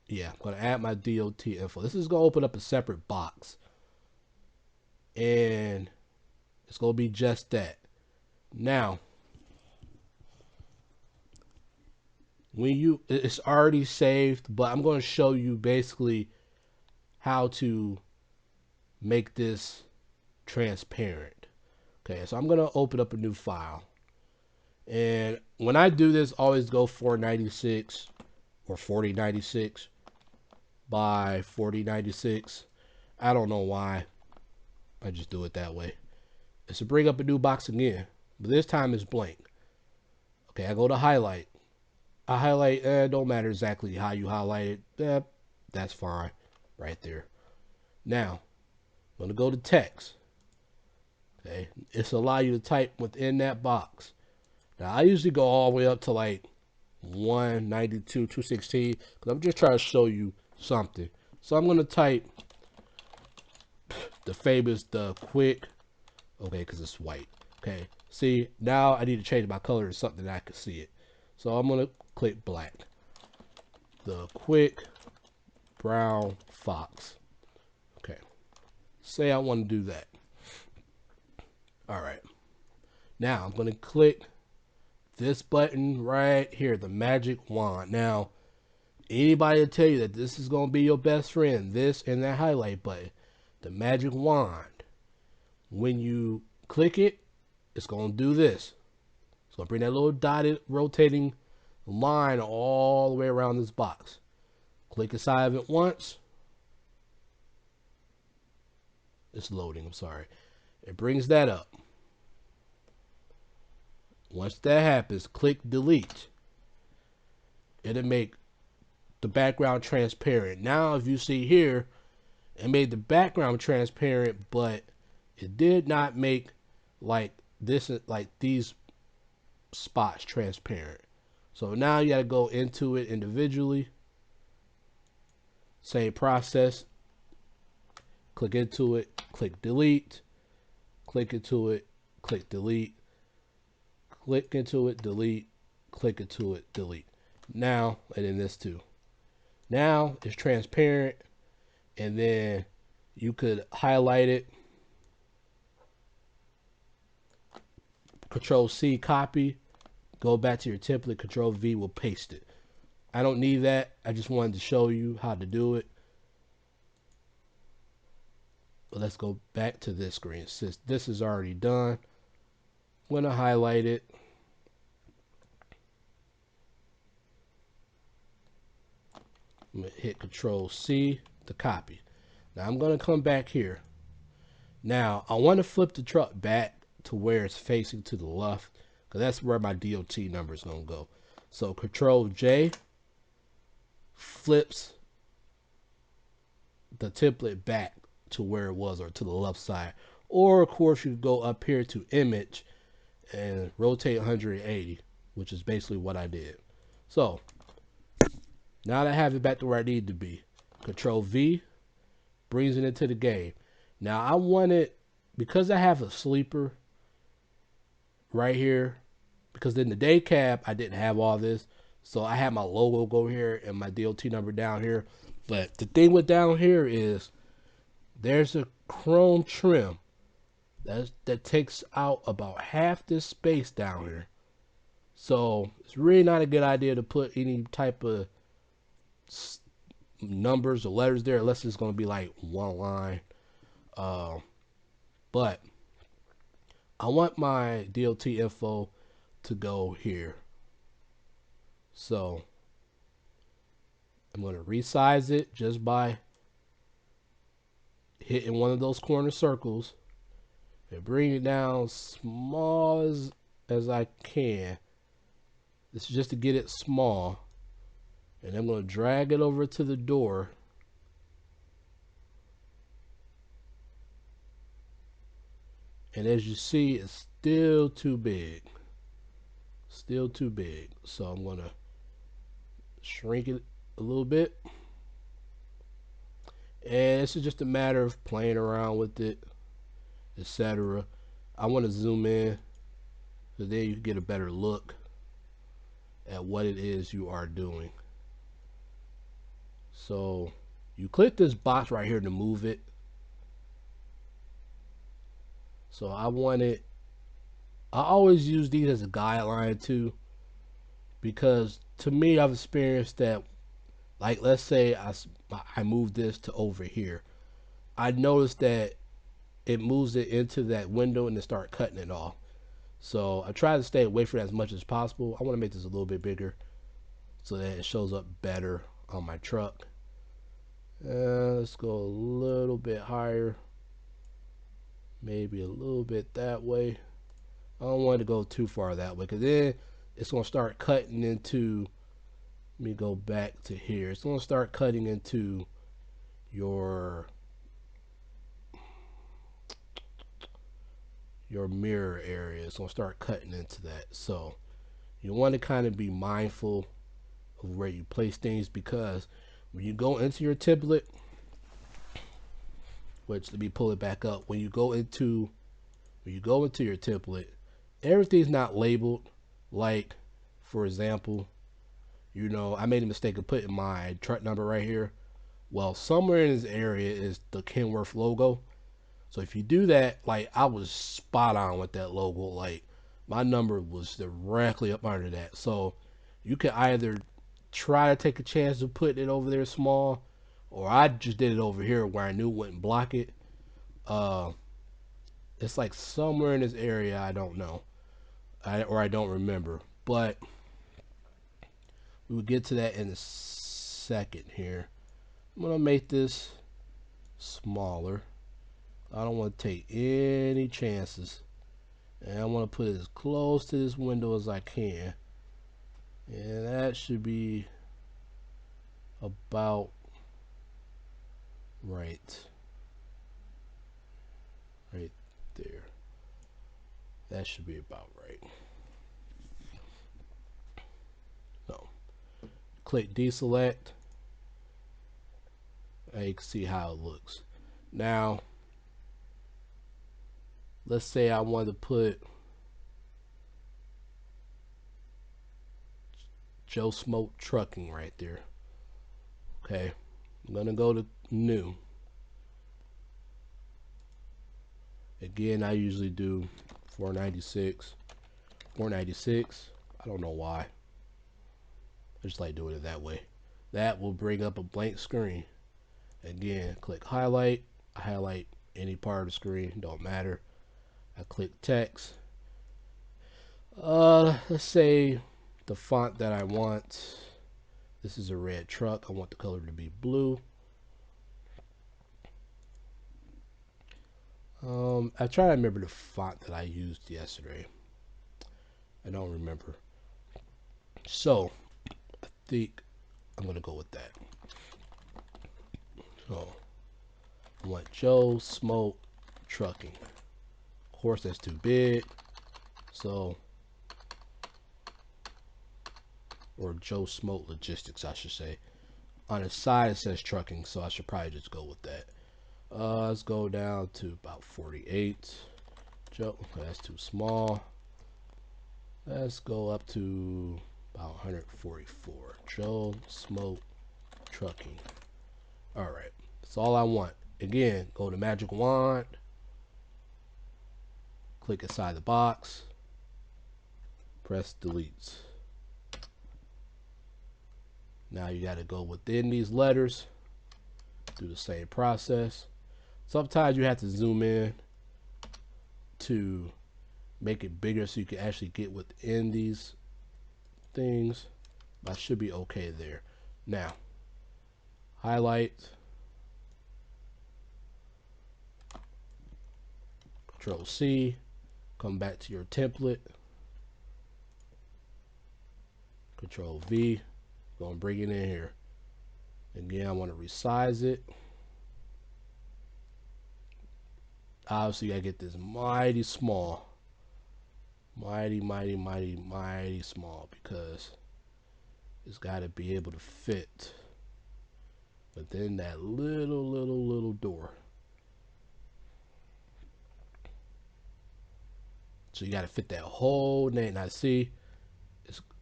yeah, I'm gonna add my DOT info. This is gonna open up a separate box, and it's gonna be just that. Now, it's already saved, but I'm gonna show you basically how to make this transparent. Okay, so I'm gonna open up a new file, and when I do this, always go 496 or 4096 by 4096. I don't know why, I just do it that way. It's to bring up a new box again, but this time it's blank. Okay, I go to highlight. I highlight, don't matter exactly how you highlight it. That's fine right there. Now, I'm going to go to text. Okay, it's allow you to type within that box. Now, I usually go all the way up to like 192, 216, because I'm just trying to show you something. So I'm going to type the quick, okay, because it's white. Okay, see, now I need to change my color to something that I can see it. So I'm going to click black. The quick brown fox. Okay, say I want to do that. All right, now I'm going to click this button right here, the magic wand. Now, anybody will tell you that this is going to be your best friend, this and that highlight button, the magic wand. When you click it, it's going to do this. It's going to bring that little dotted rotating line all the way around this box. Click inside of it once. It's loading, I'm sorry. It brings that up. Once that happens, click delete. It'll make the background transparent. Now, if you see here, it made the background transparent, but it did not make like these spots transparent. So now you got to go into it individually. Same process. Click into it, click delete, click into it, click delete, click into it, delete, click into it, delete. Now, and then this too. Now it's transparent, and then you could highlight it, Control C, copy, go back to your template, Control V will paste it. I don't need that. I just wanted to show you how to do it. But let's go back to this screen. Since this is already done, I'm going to highlight it. I'm going to hit Control C to copy. Now I'm going to come back here. Now I want to flip the truck back to where it's facing to the left, because that's where my DOT number is going to go. So Control J flips the template back to where it was, or to the left side. Or of course you go up here to image and rotate 180, which is basically what I did. So now that I have it back to where I need to be, Control V brings it into the game. Now I want it, because I have a sleeper right here, because in the day cab I didn't have all this, So I have my logo go here and my DOT number down here. But the thing with down here is there's a chrome trim that takes out about half this space down here. So it's really not a good idea to put any type of numbers or letters there unless it's going to be like one line. Uh, but I want my DOT info to go here. So I'm going to resize it just by hitting one of those corner circles and bring it down small as I can. This is just to get it small. And I'm going to drag it over to the door. And as you see, it's still too big. Still too big. So I'm going to shrink it a little bit. And this is just a matter of playing around with it, etc. I want to zoom in so then you can get a better look at what it is you are doing. So you click this box right here to move it. So I always use these as a guideline too, because to me I've experienced that, like let's say I move this to over here. I noticed that it moves it into that window and then start cutting it off. So I try to stay away from that as much as possible. I want to make this a little bit bigger so that it shows up better on my truck. Let's go a little bit higher, maybe a little bit that way. I don't want to go too far that way because then it's going to start cutting into, let me go back to here. It's going to start cutting into your mirror area. It's going to start cutting into that. So you want to kind of be mindful of where you place things, because when you go into your template, which let me pull it back up, when you go into your template, everything's not labeled. Like for example, you know, I made a mistake of putting my truck number right here. Well, somewhere in this area is the Kenworth logo. So if you do that, like I was spot on with that logo, like my number was directly up under that. So you could either try to take a chance of putting it over there small, or I just did it over here where I knew it wouldn't block it. It's like somewhere in this area, I don't know, or I don't remember, but we will get to that in a second here. I'm gonna make this smaller. I don't want to take any chances, and I want to put it as close to this window as I can, and that should be about right there. That should be about right. No, click deselect, and you can see how it looks. Now let's say I want to put Joe Smoke Trucking right there. Okay, I'm gonna go to new. Again, I usually do 496. I don't know why. I just like doing it that way. That will bring up a blank screen. Again, click highlight. I highlight any part of the screen, don't matter. I click text. Let's say the font that I want. This is a red truck. I want the color to be blue. I try to remember the font that I used yesterday. I don't remember. So I think I'm gonna go with that. So I want Joe Smoke Trucking. Of course, that's too big. So, or Joe Smoke Logistics, I should say. On the side it says trucking, so I should probably just go with that. Let's go down to about 48. Joe, that's too small. Let's go up to about 144. Joe Smoke Trucking. All right, that's all I want. Again, go to Magic Wand, click inside the box, press delete. Now you got to go within these letters, do the same process. Sometimes you have to zoom in to make it bigger so you can actually get within these things. But I should be okay there. Now, highlight, Control C, come back to your template, Control V, gonna bring it in here. Again, I want to resize it. Obviously, I get this mighty small, mighty small, because it's got to be able to fit within that little door. So you got to fit that whole name. Now see,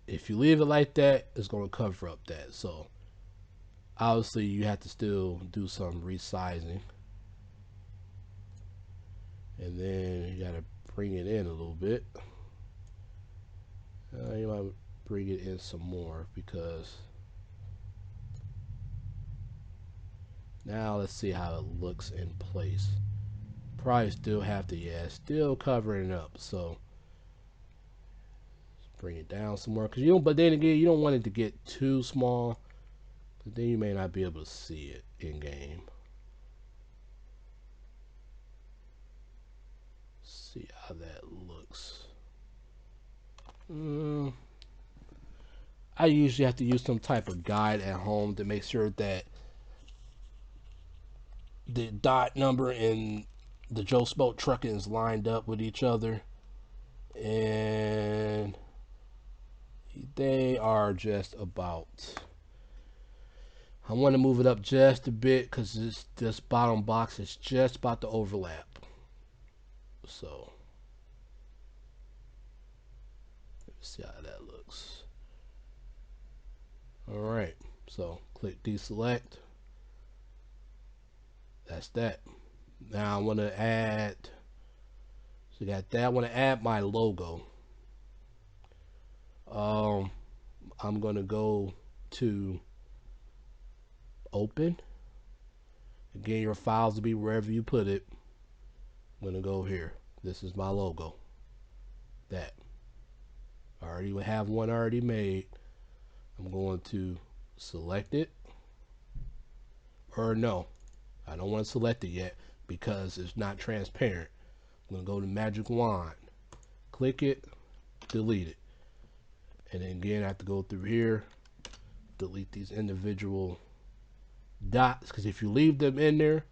if you leave it like that, it's going to cover up that. So obviously you have to still do some resizing. And then you got to bring it in a little bit. You might bring it in some more, because now let's see how it looks in place. Probably still have to, yeah, still covering it up. So bring it down some more, because you don't, but then again, you don't want it to get too small, but then you may not be able to see it in game. See how that looks. I usually have to use some type of guide at home to make sure that the dot number and the Joe Smoke Trucking is lined up with each other, and they are just about. I want to move it up just a bit because this bottom box is just about to overlap. So let's see how that looks. All right, so click deselect. That's that. Now I want to add. So you got that. I want to add my logo. I'm gonna go to open. Again, your files will be wherever you put it. I'm gonna go here. This is my logo. That. I already have one already made. I'm going to select it. Or no, I don't want to select it yet because it's not transparent. I'm gonna go to Magic Wand. Click it, delete it. And then again, I have to go through here, delete these individual dots, because if you leave them in there,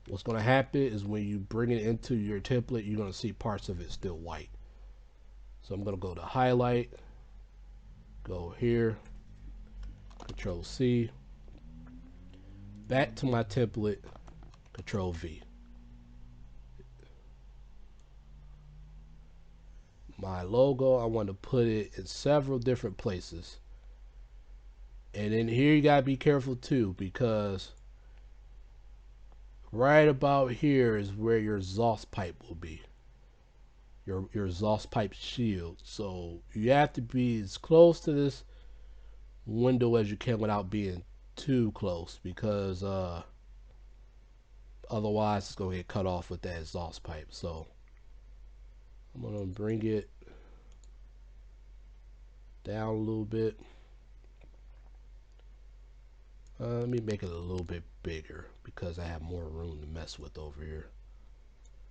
what's going to happen is when you bring it into your template, you're going to see parts of it still white. So I'm going to go to highlight, go here, Control C, back to my template, Control V. My logo, I want to put it in several different places. And then here you got to be careful too, because right about here is where your exhaust pipe will be. Your exhaust pipe shield. So you have to be as close to this window as you can without being too close, because otherwise it's gonna get cut off with that exhaust pipe. So I'm gonna bring it down a little bit. Let me make it a little bit bigger because I have more room to mess with over here.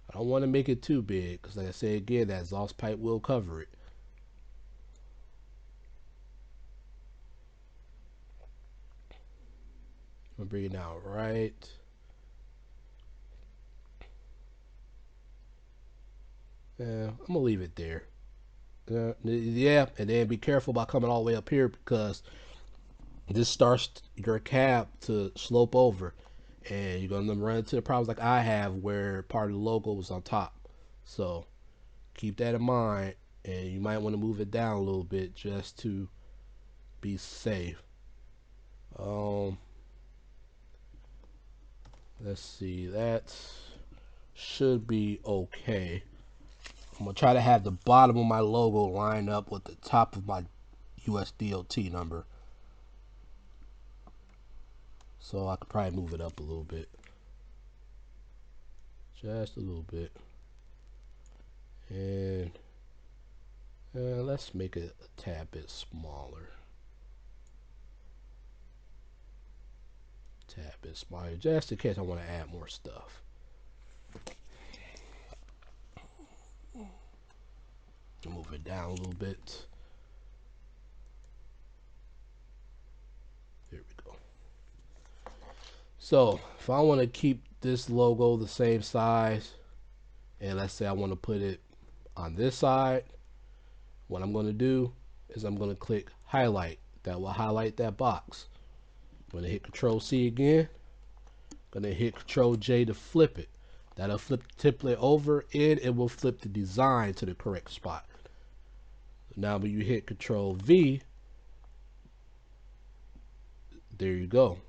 I don't want to make it too big because, like I said again, that exhaust pipe will cover it. I'm gonna bring it down right. I'm gonna leave it there. Yeah, and then be careful about coming all the way up here, because this starts your cab to slope over, and you're gonna run into the problems like I have where part of the logo was on top. So keep that in mind, and you might want to move it down a little bit just to be safe. Let's see, that should be okay. I'm gonna try to have the bottom of my logo line up with the top of my USDOT number. So I could probably move it up a little bit. Just a little bit. And let's make it a tad bit smaller. Tad bit smaller, just in case I want to add more stuff. Move it down a little bit. There we go. So if I want to keep this logo the same size, and let's say I want to put it on this side, what I'm going to do is I'm going to click highlight. That will highlight that box. I'm going to hit Control C again. Going to hit Control J to flip it. That'll flip the template over, and it will flip the design to the correct spot. Now when you hit Control V, there you go.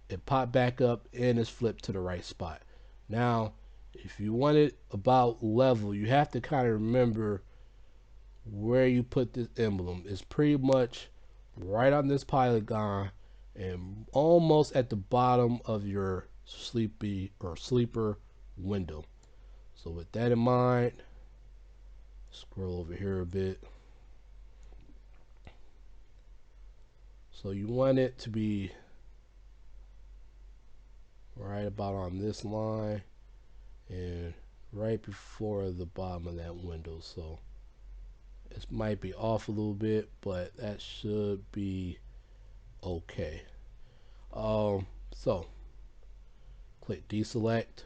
It popped back up and it's flipped to the right spot. Now, if you want it about level, you have to kind of remember where you put this emblem. It's pretty much right on this polygon and almost at the bottom of your sleeper window. So with that in mind, scroll over here a bit. So you want it to be right about on this line and right before the bottom of that window. So it might be off a little bit, but that should be okay. So click deselect.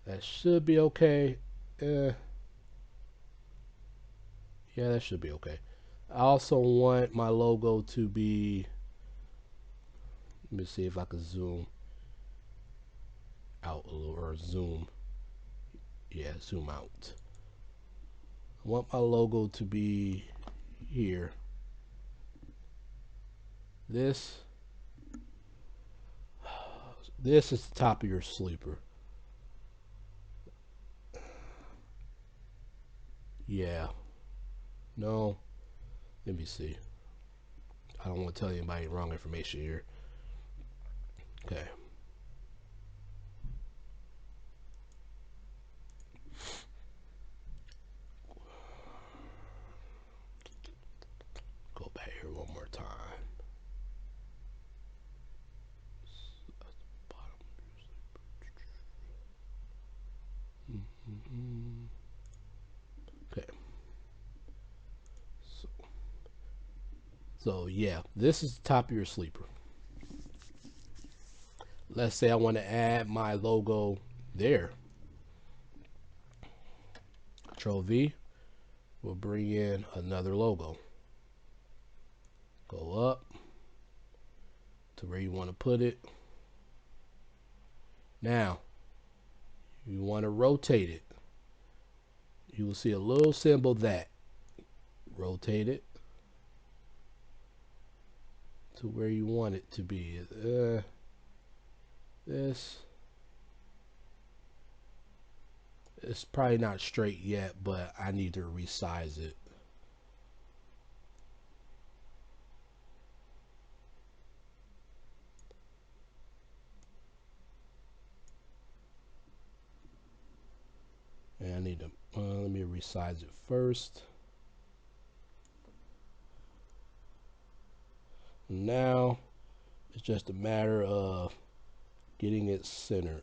That should be okay. Yeah, that should be okay. I also want my logo to be, let me see if I can zoom out a little, or zoom. Yeah, zoom out. I want my logo to be here. This is the top of your sleeper. Yeah. No. Let me see. I don't want to tell anybody wrong information here. Okay. Go back here one more time. Okay. So yeah, this is the top of your sleeper. Let's say I want to add my logo there. Control V will bring in another logo. Go up to where you want to put it. Now, you want to rotate it. You will see a little symbol that. Rotate it to where you want it to be. This it's probably not straight yet, but I need to resize it. And I need to let me resize it first. Now it's just a matter of getting it centered.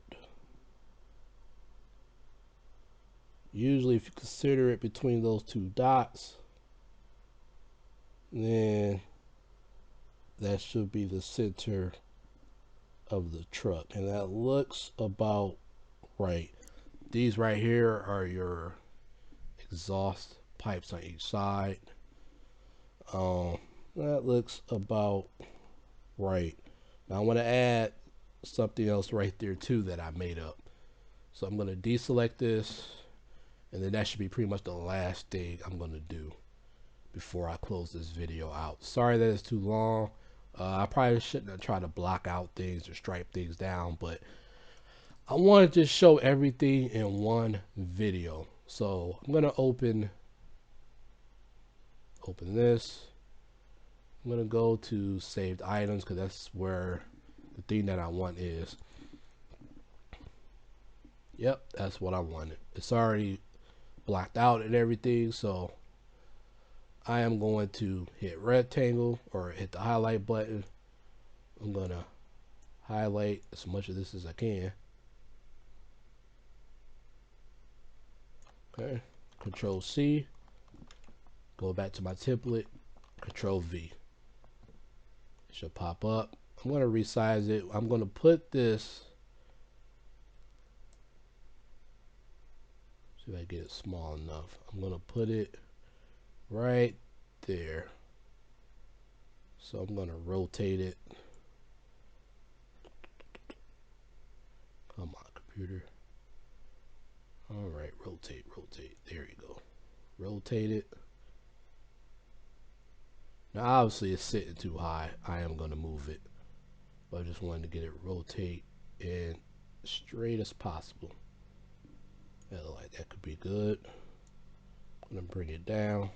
Usually if you consider it between those two dots, then that should be the center of the truck, and that looks about right. These right here are your exhaust pipes on each side. That looks about right. Now I want to add something else right there too that I made up. So I'm going to deselect this, and then that should be pretty much the last thing I'm going to do. before I close this video out. Sorry that it's too long. I probably shouldn't have tried to block out things or stripe things down, but I wanted to show everything in one video. So I'm gonna open this. I'm gonna go to saved items because that's where the thing that I want is. Yep, that's what I wanted. It's already blocked out and everything, so I am going to hit rectangle or hit the highlight button. I'm gonna highlight as much of this as I can. Okay, Control C, go back to my template, Control V. It should pop up. I'm gonna resize it. I'm gonna put this, see if I get it small enough. I'm gonna put it right there. So I'm gonna rotate it. Come on, computer. All right, rotate. There you go. Rotate it. Now obviously it's sitting too high. I am gonna move it, but I just wanted to get it rotate and straight as possible. Like that could be good. I'm gonna bring it down.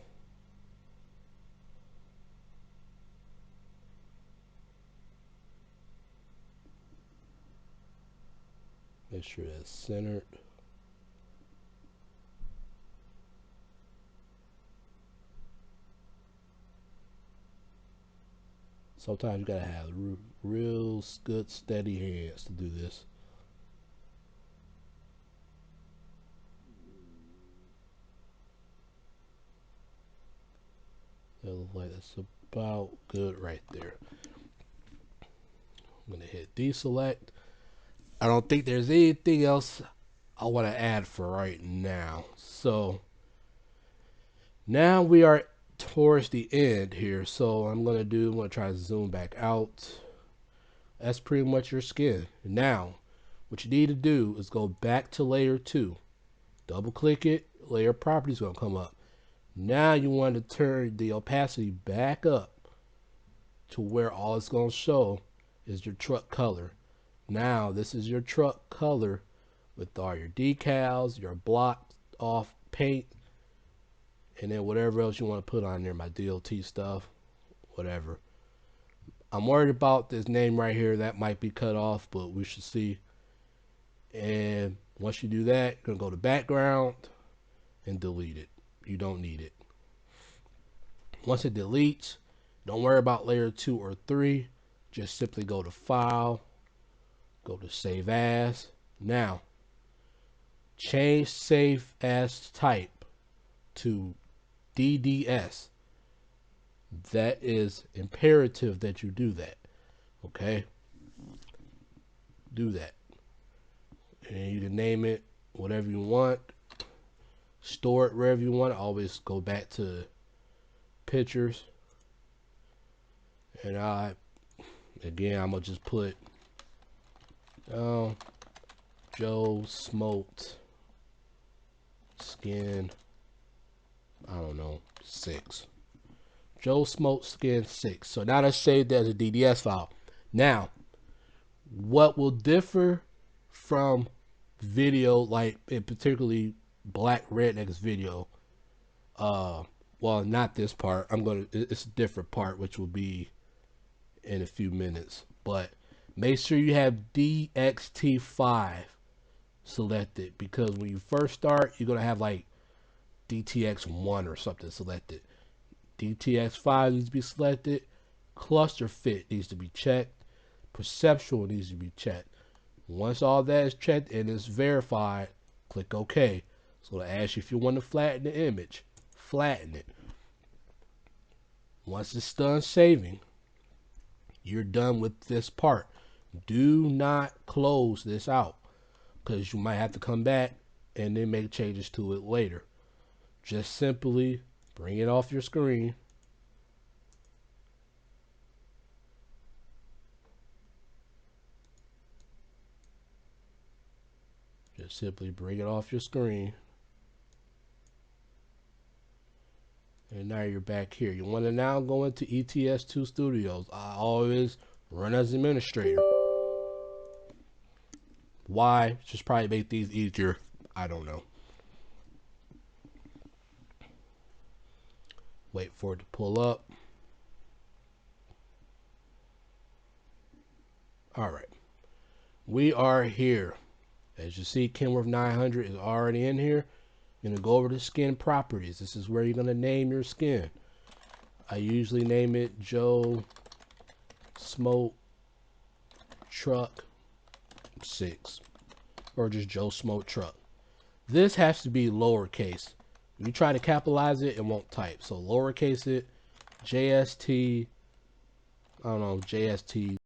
Make sure that's centered. Sometimes you gotta have real good steady hands to do this. That looks like that's about good right there. I'm gonna hit deselect. I don't think there's anything else I want to add for right now. So now we are towards the end here. So I'm gonna try to zoom back out. That's pretty much your skin. Now, what you need to do is go back to layer 2. Double click it, layer properties gonna come up. Now you want to turn the opacity back up to where all it's gonna show is your truck color. Now this is your truck color with all your decals, your blocked off paint, and then whatever else you want to put on there, my DOT stuff, whatever. I'm worried about this name right here. That might be cut off, but we should see. And once you do that, you're gonna go to background and delete it. You don't need it. Once it deletes, don't worry about layer 2 or 3. Just simply go to File, go to Save As. Now, change Save As type to DDS. That is imperative that you do that. Okay? Do that. And you can name it whatever you want. Store it wherever you want. Always go back to pictures. And again, I'm going to just put Joe smoked skin, I don't know, 6. Joe smoked skin 6. So now that's saved as a DDS file. Now, what will differ from video, like in particularly Black Redneck's video, well, not this part. It's a different part, which will be in a few minutes. But make sure you have DXT5 selected, because when you first start, you're gonna have like DTX1 or something selected. DTX5 needs to be selected. Cluster fit needs to be checked. Perceptual needs to be checked. Once all that is checked and it's verified, click OK. So it'll ask you if you want to flatten the image. Flatten it. Once it's done saving, you're done with this part. Do not close this out, because you might have to come back and then make changes to it later. Just simply bring it off your screen. Just simply bring it off your screen. And now you're back here. You want to now go into ETS2 Studios. I always run as administrator. Why? Just probably make these easier. I don't know. Wait for it to pull up. All right. We are here. As you see, Kenworth 900 is already in here. You're going to go over to skin properties. This is where you're going to name your skin. I usually name it Joe Smoke Truck 6 or just Joe Smoke Truck. This has to be lowercase. If you try to capitalize it, it won't type. So lowercase it, JST, I don't know, JST